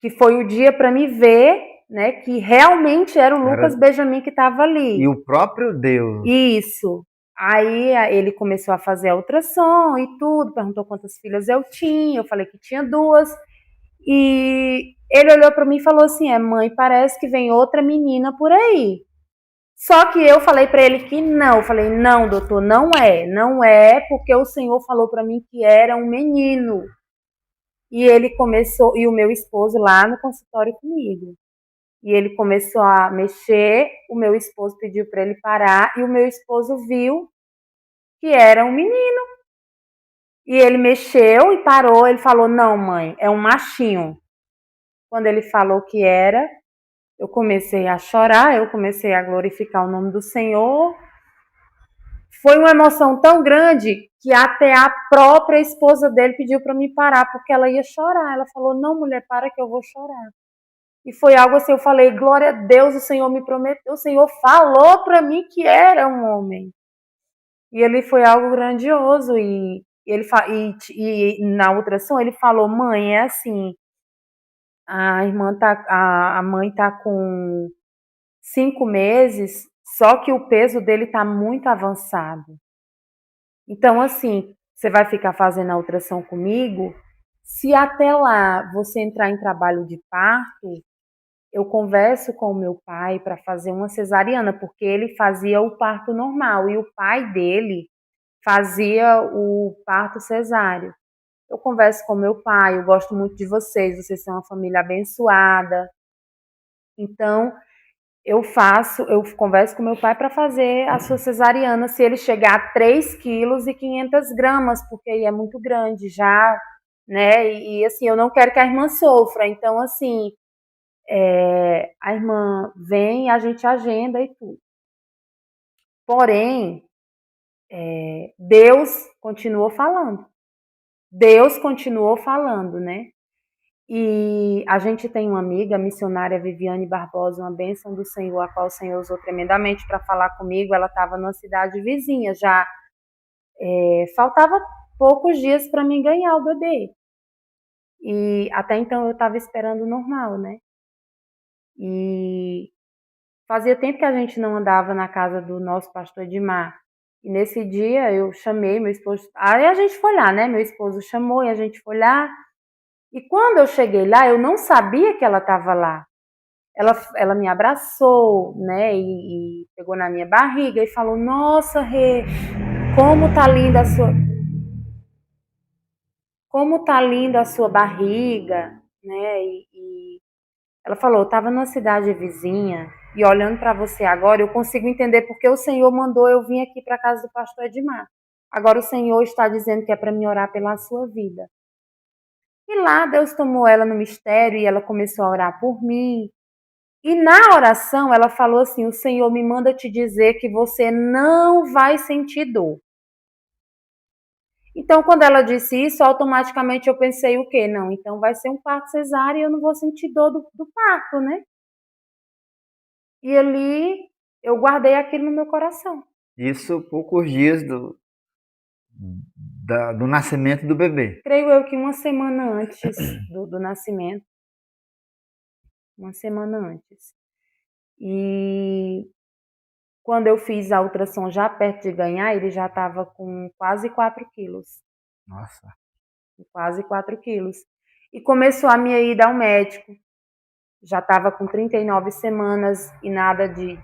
que foi o dia para me ver, né, que realmente era o Lucas Benjamin que estava ali. E o próprio Deus. Isso. Aí ele começou a fazer a ultrassom e tudo, perguntou quantas filhas eu tinha, eu falei que tinha 2. E ele olhou para mim e falou assim: mãe, parece que vem outra menina por aí. Só que eu falei para ele que não. Eu falei: não, doutor, não é, porque o Senhor falou para mim que era um menino. E ele começou, e o meu esposo lá no consultório comigo. E ele começou a mexer, o meu esposo pediu para ele parar, e o meu esposo viu que era um menino. E ele mexeu e parou, ele falou: não, mãe, é um machinho. Quando ele falou que era, eu comecei a chorar, eu comecei a glorificar o nome do Senhor. Foi uma emoção tão grande que até a própria esposa dele pediu para me parar, porque ela ia chorar. Ela falou: não, mulher, para que eu vou chorar. E foi algo assim, eu falei: glória a Deus, o Senhor me prometeu, o Senhor falou para mim que era um homem. E ele foi algo grandioso. E na ultrassom ele falou: mãe, é assim, a mãe tá com 5 meses, só que o peso dele está muito avançado. Então, assim, você vai ficar fazendo a ultrassom comigo? Se até lá você entrar em trabalho de parto, eu converso com o meu pai para fazer uma cesariana, porque ele fazia o parto normal e o pai dele fazia o parto cesáreo. Eu converso com meu pai, eu gosto muito de vocês são uma família abençoada. Então, eu converso com meu pai para fazer a sua cesariana, se ele chegar a 3,5 kg, porque aí é muito grande já, né? E assim, eu não quero que a irmã sofra. Então, assim, a irmã vem, a gente agenda e tudo. Porém, Deus continuou falando. Né? E a gente tem uma amiga, a missionária Viviane Barbosa, uma bênção do Senhor, a qual o Senhor usou tremendamente para falar comigo. Ela estava numa cidade vizinha, já faltava poucos dias para mim ganhar o bebê. E até então eu estava esperando normal, né? E fazia tempo que a gente não andava na casa do nosso pastor Edmar. E nesse dia eu chamei meu esposo. Aí a gente foi lá, né? Meu esposo chamou e a gente foi lá. E quando eu cheguei lá, eu não sabia que ela estava lá. Ela me abraçou, né? E pegou na minha barriga e falou: nossa, Rê, como tá linda a sua. como tá linda a sua barriga, né? E ela falou, eu estava numa cidade vizinha e olhando para você agora, eu consigo entender porque o Senhor mandou eu vir aqui para a casa do pastor Edmar. Agora o Senhor está dizendo que é para me orar pela sua vida. E lá Deus tomou ela no mistério e ela começou a orar por mim. E na oração ela falou assim: o Senhor me manda te dizer que você não vai sentir dor. Então, quando ela disse isso, automaticamente eu pensei o quê? Não, então vai ser um parto cesárea e eu não vou sentir dor do parto, né? E ali eu guardei aquilo no meu coração. Isso poucos dias do nascimento do bebê. Creio eu que uma semana antes do nascimento. Uma semana antes. E quando eu fiz a ultrassom já perto de ganhar, ele já estava com quase 4 quilos. Nossa. Quase 4 quilos. E começou a minha ida ao médico. Já estava com 39 semanas e nada de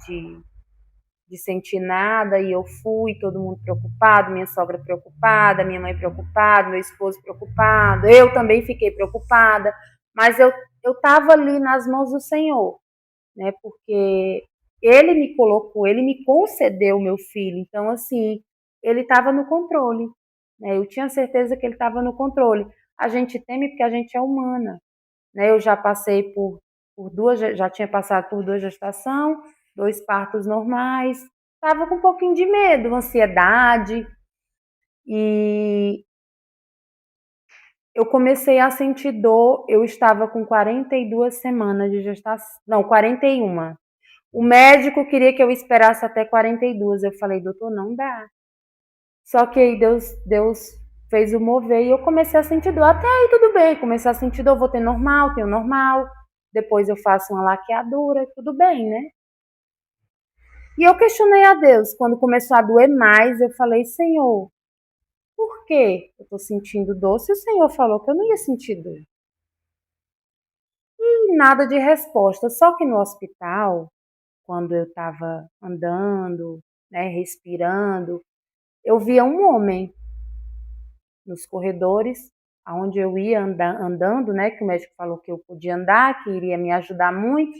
sentir nada. E eu fui, todo mundo preocupado, minha sogra preocupada, minha mãe preocupada, meu esposo preocupado. Eu também fiquei preocupada. Mas eu estava ali nas mãos do Senhor, né? Porque Ele me colocou, Ele me concedeu meu filho. Então, assim, Ele estava no controle, né? Eu tinha certeza que Ele estava no controle. A gente teme porque a gente é humana, né? Eu já passei por duas, já tinha passado por 2 gestações, 2 partos normais. Estava com um pouquinho de medo, ansiedade. E eu comecei a sentir dor, eu estava com 42 semanas de gestação, não, 41. O médico queria que eu esperasse até 42. Eu falei, doutor, não dá. Só que aí Deus fez o mover e eu comecei a sentir dor. Até aí tudo bem, comecei a sentir dor, vou ter normal, tenho normal. Depois eu faço uma laqueadura, tudo bem, né? E eu questionei a Deus. Quando começou a doer mais, eu falei, Senhor, por que eu tô sentindo dor se o Senhor falou que eu não ia sentir dor? E nada de resposta. Só que no hospital, quando eu estava andando, né, respirando, eu via um homem nos corredores, aonde eu ia andando, né, que o médico falou que eu podia andar, que iria me ajudar muito.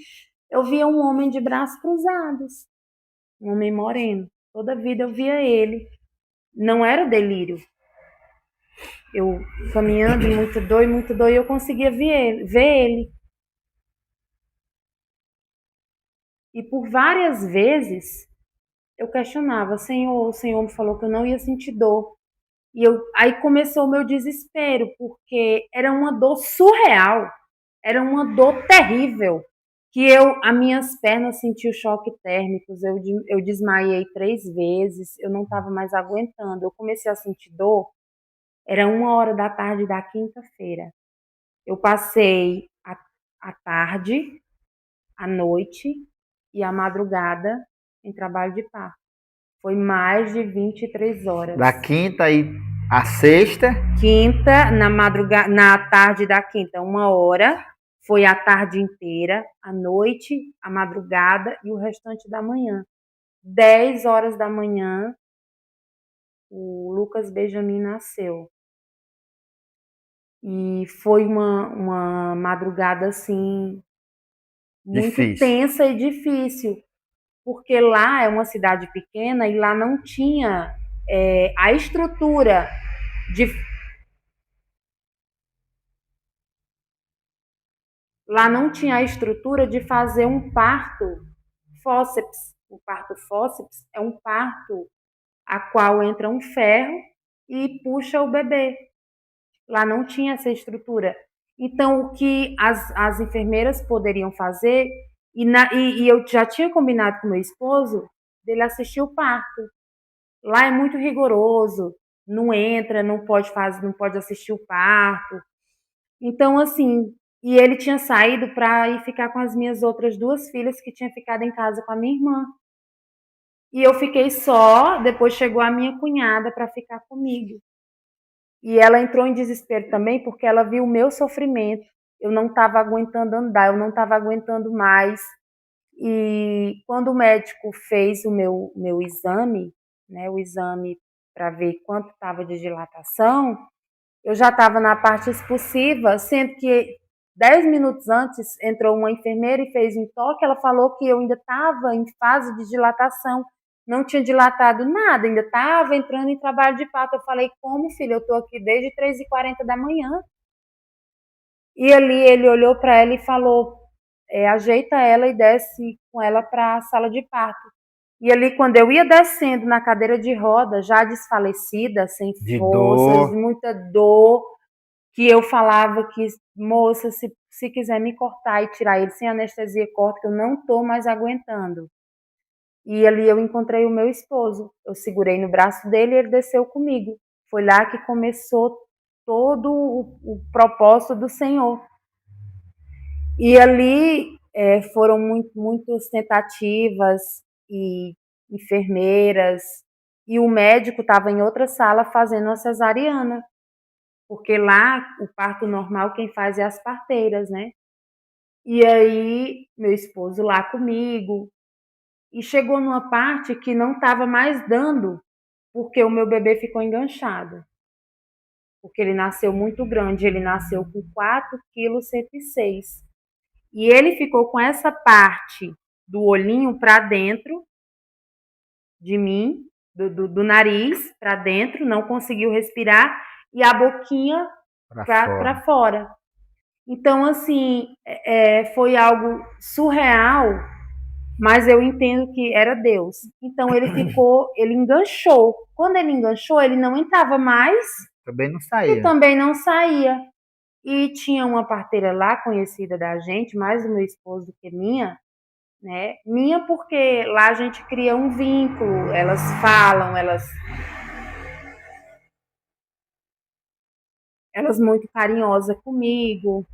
Eu via um homem de braços cruzados, um homem moreno. Toda vida eu via ele. Não era delírio. Eu caminhando muito dor, e eu conseguia ver ele. E por várias vezes eu questionava, Senhor, o Senhor me falou que eu não ia sentir dor. E aí começou o meu desespero, porque era uma dor surreal, era uma dor terrível, que as minhas pernas sentiam choque térmicos, eu desmaiei 3 vezes, eu não estava mais aguentando, eu comecei a sentir dor, era 1 hora da tarde da quinta-feira. Eu passei a tarde, a noite e a madrugada em trabalho de parto. Foi mais de 23 horas. Da quinta e a sexta? Quinta, na madrugada, na tarde da quinta, 1 hora. Foi a tarde inteira, a noite, a madrugada e o restante da manhã. 10 horas da manhã, o Lucas Benjamin nasceu. E foi uma madrugada, assim, muito Difícil. tensa e difícil. Porque lá é uma cidade pequena e lá não tinha a estrutura de lá não tinha a estrutura de fazer um parto fórceps. O parto fórceps é um parto a qual entra um ferro e puxa o bebê. Lá não tinha essa estrutura. Então, o que as enfermeiras poderiam fazer, e eu já tinha combinado com meu esposo dele assistir o parto. Lá é muito rigoroso, não entra, não pode fazer, não pode assistir o parto. Então, assim, e ele tinha saído para ir ficar com as minhas outras 2 filhas que tinha ficado em casa com a minha irmã. E eu fiquei só, depois chegou a minha cunhada para ficar comigo. E ela entrou em desespero também porque ela viu o meu sofrimento. Eu não estava aguentando andar, eu não estava aguentando mais. E quando o médico fez o meu exame, né, o exame para ver quanto estava de dilatação, eu já estava na parte expulsiva, sendo que 10 minutos antes entrou uma enfermeira e fez um toque. Ela falou que eu ainda estava em fase de dilatação, não tinha dilatado nada, ainda estava entrando em trabalho de parto. Eu falei, como, filha? Eu estou aqui desde 3h40 da manhã. E ali ele olhou para ela e falou, ajeita ela e desce com ela para a sala de parto. E ali, quando eu ia descendo na cadeira de roda, já desfalecida, sem De forças, dor. muita dor, que eu falava que, moça, se quiser me cortar e tirar ele sem anestesia, corta, que eu não estou mais aguentando. E ali eu encontrei o meu esposo. Eu segurei no braço dele e ele desceu comigo. Foi lá que começou todo o propósito do Senhor. E ali foram muitas tentativas e enfermeiras, e o médico estava em outra sala fazendo uma cesariana, porque lá o parto normal quem faz é as parteiras, né? E aí meu esposo lá comigo, e chegou numa parte que não estava mais dando, porque o meu bebê ficou enganchado. Porque ele nasceu muito grande, ele nasceu com 4,106 kg. E ele ficou com essa parte do olhinho para dentro de mim, do nariz para dentro, não conseguiu respirar, e a boquinha para fora. Então, assim, foi algo surreal, mas eu entendo que era Deus. Então, ele enganchou. Quando ele enganchou, ele não entrava mais Também não e saía. também não saía. E tinha uma parteira lá, conhecida da gente, mais do meu esposo do que minha, né? Minha porque lá a gente cria um vínculo, elas falam, elas muito carinhosas comigo.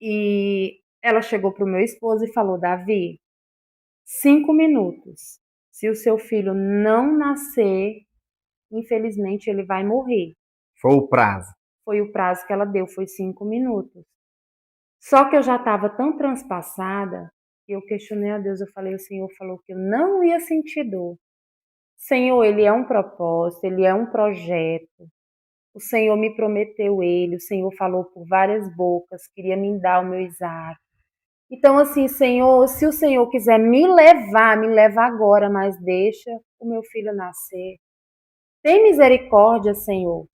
E ela chegou pro meu esposo e falou, Davi, 5 minutos. Se o seu filho não nascer, infelizmente ele vai morrer. Foi o prazo. Foi o prazo que ela deu, foi 5 minutos. Só que eu já estava tão transpassada que eu questionei a Deus. Eu falei, o Senhor falou que eu não ia sentir dor. Senhor, ele é um propósito, ele é um projeto. O Senhor me prometeu ele, o Senhor falou por várias bocas, queria me dar o meu Isaac. Então, assim, Senhor, se o Senhor quiser me leva agora, mas deixa o meu filho nascer. Tem misericórdia, Senhor.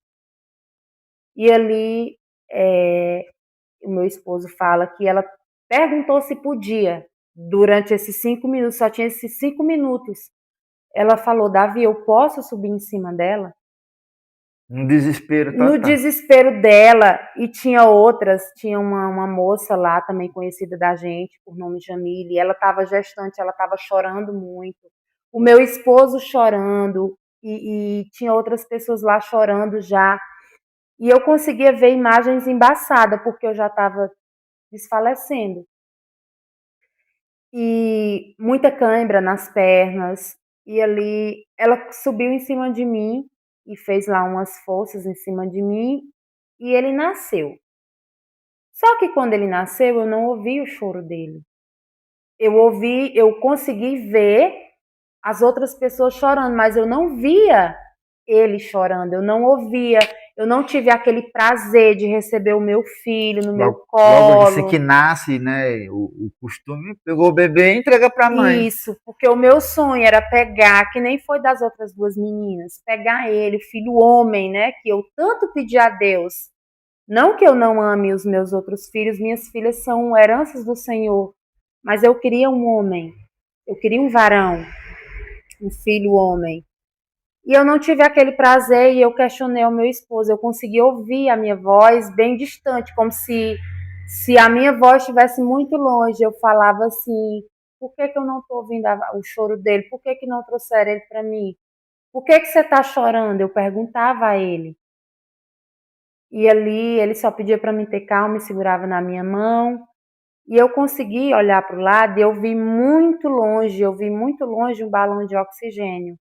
E ali, o meu esposo fala que ela perguntou se podia, durante esses 5 minutos, só tinha esses 5 minutos. Ela falou, Davi, eu posso subir em cima dela? Um desespero No total. desespero dela, e tinha outras, tinha uma moça lá também conhecida da gente, por nome Jamile, ela estava gestante, ela estava chorando muito, o meu esposo chorando, e tinha outras pessoas lá chorando já, e eu conseguia ver imagens embaçadas, porque eu já estava desfalecendo, e muita cãibra nas pernas, e ali ela subiu em cima de mim, e fez lá umas forças em cima de mim, e ele nasceu. Só que quando ele nasceu, eu não ouvi o choro dele. Eu consegui ver as outras pessoas chorando, mas eu não via ele chorando, eu não ouvia, eu não tive aquele prazer de receber o meu filho no meu Logo assim que colo. nasce, né? O costume pegou o bebê e entrega para a mãe. Isso, porque o meu sonho era pegar, que nem foi das outras duas meninas, pegar ele, o filho homem, né? Que eu tanto pedi a Deus. Não que eu não ame os meus outros filhos, minhas filhas são heranças do Senhor, mas eu queria um homem, eu queria um varão, um filho homem. E eu não tive aquele prazer e eu questionei o meu esposo. Eu consegui ouvir a minha voz bem distante, como se a minha voz estivesse muito longe. Eu falava assim, por que eu não estou ouvindo o choro dele? Por que não trouxeram ele para mim? Por que você está chorando? Eu perguntava a ele. E ali ele só pedia para mim ter calma e segurava na minha mão. E eu consegui olhar para o lado e eu vi muito longe um balão de oxigênio.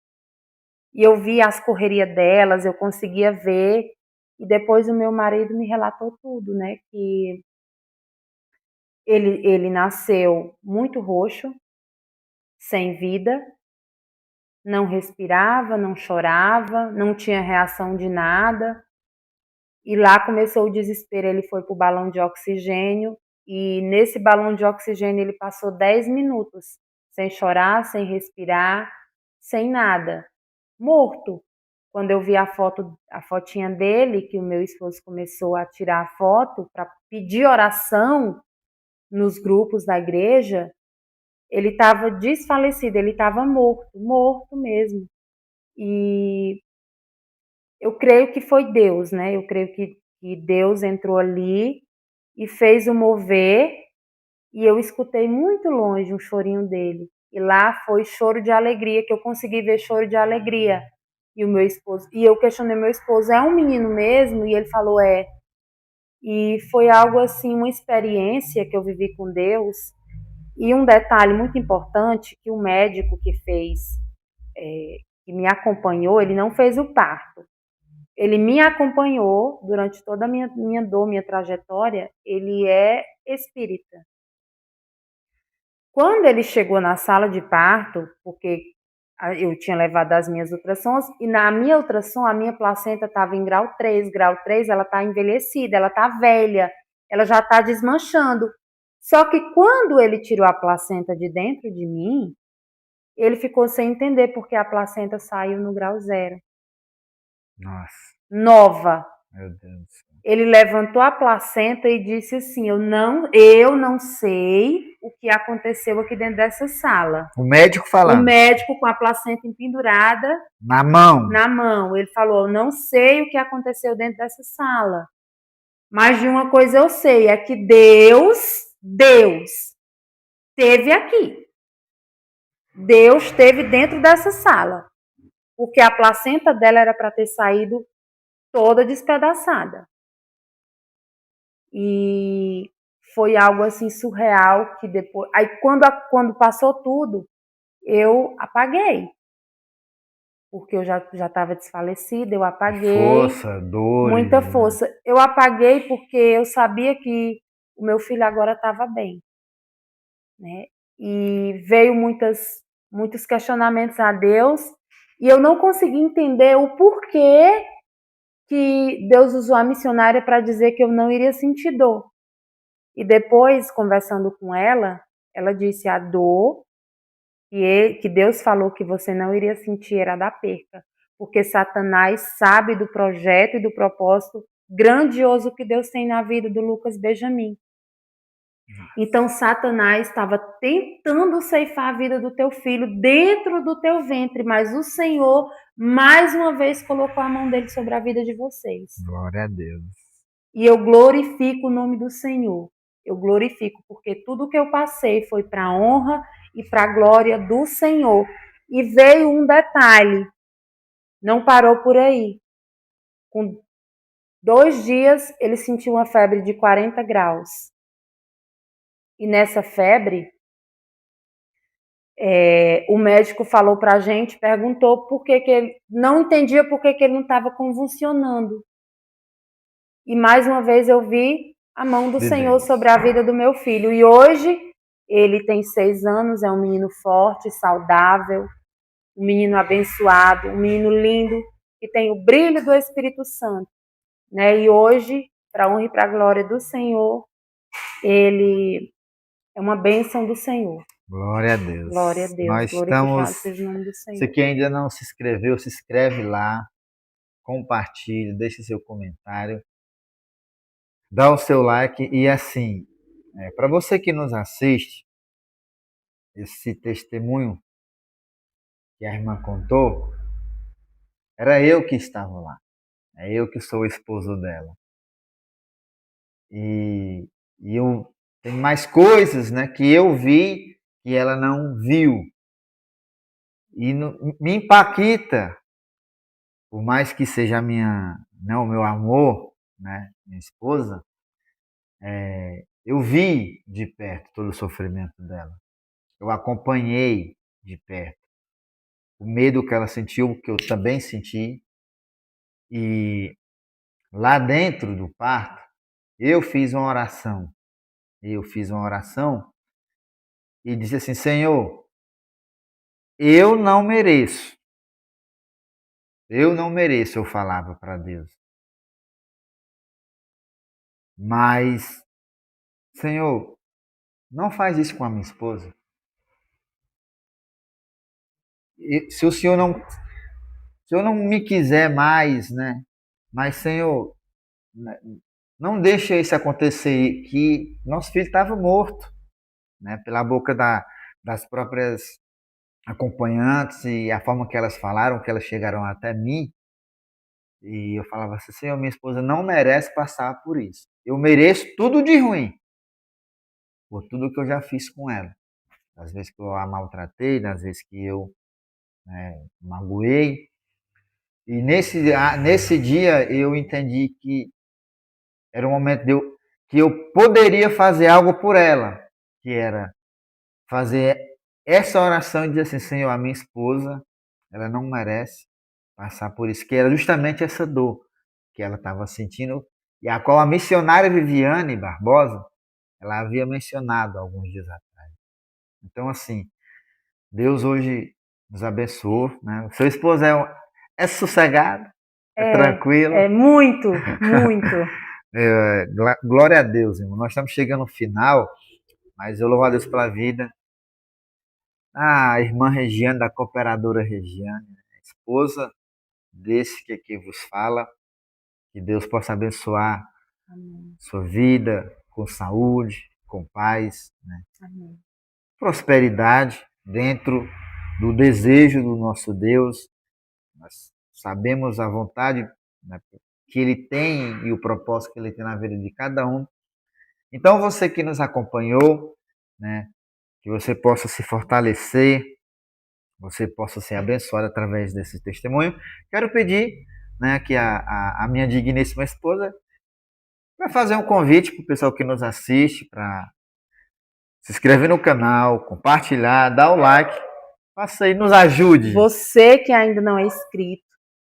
E eu vi as correrias delas, eu conseguia ver. E depois o meu marido me relatou tudo, né? Que ele nasceu muito roxo, sem vida, não respirava, não chorava, não tinha reação de nada. E lá começou o desespero, ele foi para o balão de oxigênio, e nesse balão de oxigênio ele passou 10 minutos, sem chorar, sem respirar, sem nada, morto. Quando eu vi a fotinha dele, que o meu esposo começou a tirar a foto para pedir oração nos grupos da igreja, ele estava desfalecido, ele estava morto, morto mesmo. E eu creio que foi Deus, né? Eu creio que Deus entrou ali e fez o mover, e eu escutei muito longe um chorinho dele. E lá foi choro de alegria, que eu consegui ver choro de alegria. E o meu esposo, e eu questionei meu esposo, é um menino mesmo? E ele falou, é. E foi algo assim, uma experiência que eu vivi com Deus. E um detalhe muito importante, que o médico que fez, que me acompanhou, ele não fez o parto. Ele me acompanhou durante toda a minha dor, minha trajetória. Ele é espírita. Quando ele chegou na sala de parto, porque eu tinha levado as minhas ultrassons, e na minha ultrassom, a minha placenta estava em grau 3. Grau 3, ela está envelhecida, ela está velha, ela já está desmanchando. Só que quando ele tirou a placenta de dentro de mim, ele ficou sem entender porque a placenta saiu no grau 0. Nossa, Nova. meu Deus do céu. Ele levantou a placenta e disse assim, eu não sei o que aconteceu aqui dentro dessa sala. O médico falando? O médico com a placenta empendurada na mão. Na mão. Ele falou, eu não sei o que aconteceu dentro dessa sala. Mas de uma coisa eu sei, é que Deus esteve aqui. Deus esteve dentro dessa sala. Porque a placenta dela era para ter saído toda despedaçada. E foi algo assim surreal que depois... Aí quando passou tudo, eu apaguei. Porque eu já estava desfalecida, eu apaguei. Força, dor. Muita força. Eu apaguei porque eu sabia que o meu filho agora estava bem. Né? E veio muitos questionamentos a Deus, e eu não consegui entender o porquê que Deus usou a missionária para dizer que eu não iria sentir dor. E depois, conversando com ela disse a dor que Deus falou que você não iria sentir era da perca, porque Satanás sabe do projeto e do propósito grandioso que Deus tem na vida do Lucas Benjamin. Então Satanás estava tentando ceifar a vida do teu filho dentro do teu ventre, mas o Senhor mais uma vez colocou a mão dele sobre a vida de vocês. Glória a Deus. E eu glorifico o nome do Senhor. Eu glorifico, porque tudo que eu passei foi para a honra e para a glória do Senhor. E veio um detalhe, não parou por aí. Com 2 dias, ele sentiu uma febre de 40 graus. E nessa febre, o médico falou para a gente, perguntou por que ele não entendia por que ele não estava convulsionando. E mais uma vez eu vi a mão do Senhor sobre a vida do meu filho. E hoje ele tem 6 anos, é um menino forte, saudável, um menino abençoado, um menino lindo, que tem o brilho do Espírito Santo. Né? E hoje, para a honra e para a glória do Senhor, ele é uma bênção do Senhor. Glória a Deus. Glória a Deus. Nós Glorificado seja o nome do Senhor. Você que ainda não se inscreveu, se inscreve lá, compartilhe, deixe seu comentário, dá o seu like e assim, para você que nos assiste, esse testemunho que a irmã contou, era eu que estava lá. É eu que sou o esposo dela. E eu tem mais coisas, né, que eu vi que ela não viu. E me impacta, por mais que seja o meu amor, né, minha esposa, eu vi de perto todo o sofrimento dela. Eu acompanhei de perto o medo que ela sentiu, que eu também senti. E lá dentro do parto, eu fiz uma oração. E disse assim, Senhor, eu não mereço. Eu falava para Deus. Mas, Senhor, não faz isso com a minha esposa. Se o Senhor não me quiser mais, né? Mas, Senhor, né, não deixa isso acontecer, que nosso filho estava morto, né? Pela boca das próprias acompanhantes e a forma que elas falaram, que elas chegaram até mim. E eu falava assim, Senhor, minha esposa não merece passar por isso. Eu mereço tudo de ruim, por tudo que eu já fiz com ela. Das vezes que eu a maltratei, das vezes que eu magoei. E nesse dia eu entendi que era o momento que eu poderia fazer algo por ela, que era fazer essa oração e dizer assim, Senhor, a minha esposa, ela não merece passar por isso, que era justamente essa dor que ela estava sentindo, e a qual a missionária Viviane Barbosa, ela havia mencionado alguns dias atrás. Então, assim, Deus hoje nos abençoou, né? O seu esposo é sossegado, é tranquilo. É muito, muito. Glória a Deus, irmão. Nós estamos chegando no final, mas eu louvo a Deus pela vida. A irmã Regiane, da Cooperadora Regiane, esposa desse que aqui vos fala, que Deus possa abençoar Amém. Sua vida com saúde, com paz, né? Amém. Prosperidade dentro do desejo do nosso Deus. Nós sabemos a vontade, né, que Ele tem e o propósito que Ele tem na vida de cada um. Então, você que nos acompanhou, né, que você possa se fortalecer, você possa ser abençoado através desse testemunho. Quero pedir, né, que a minha digníssima esposa vai fazer um convite para o pessoal que nos assiste, para se inscrever no canal, compartilhar, dar o like, faça aí, nos ajude. Você que ainda não é inscrito,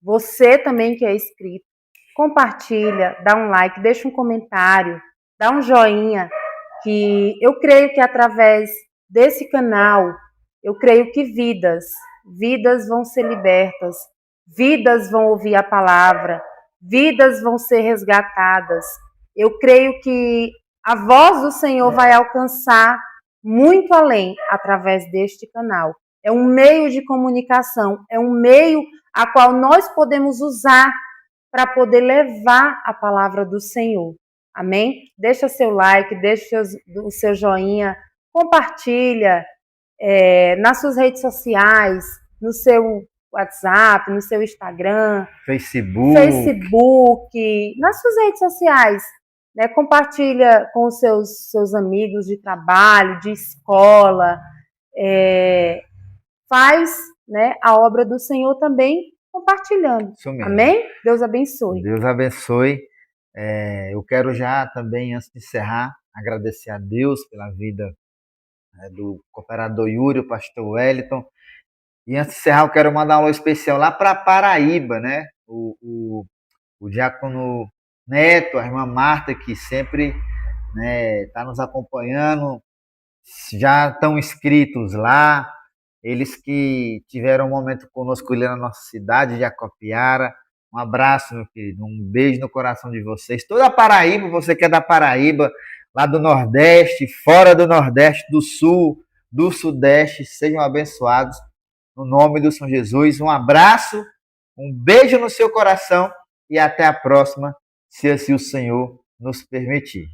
você também que é inscrito, compartilha, dá um like, deixa um comentário, dá um joinha, que eu creio que através desse canal, eu creio que vidas vão ser libertas, vidas vão ouvir a palavra, vidas vão ser resgatadas. Eu creio que a voz do Senhor vai alcançar muito além através deste canal. É um meio de comunicação, é um meio a qual nós podemos usar para poder levar a palavra do Senhor. Amém? Deixa seu like, deixa o seu joinha, compartilha nas suas redes sociais, no seu WhatsApp, no seu Instagram, Facebook, nas suas redes sociais. Né? Compartilha com os seus amigos de trabalho, de escola. Faz, né, a obra do Senhor também compartilhando. Isso mesmo. Amém? Deus abençoe. Deus abençoe. Eu quero já também, antes de encerrar, agradecer a Deus pela vida do cooperador Yuri, o pastor Wellington. E antes de encerrar, eu quero mandar um alô especial lá para Paraíba, né? O diácono Neto, a irmã Marta, que sempre está nos acompanhando, já estão inscritos lá. Eles que tiveram um momento conosco ali na nossa cidade de Acopiara. Um abraço, meu querido. Um beijo no coração de vocês. Toda a Paraíba, você que é da Paraíba, lá do Nordeste, fora do Nordeste, do Sul, do Sudeste, sejam abençoados no nome do Senhor Jesus. Um abraço, um beijo no seu coração e até a próxima, se assim o Senhor nos permitir.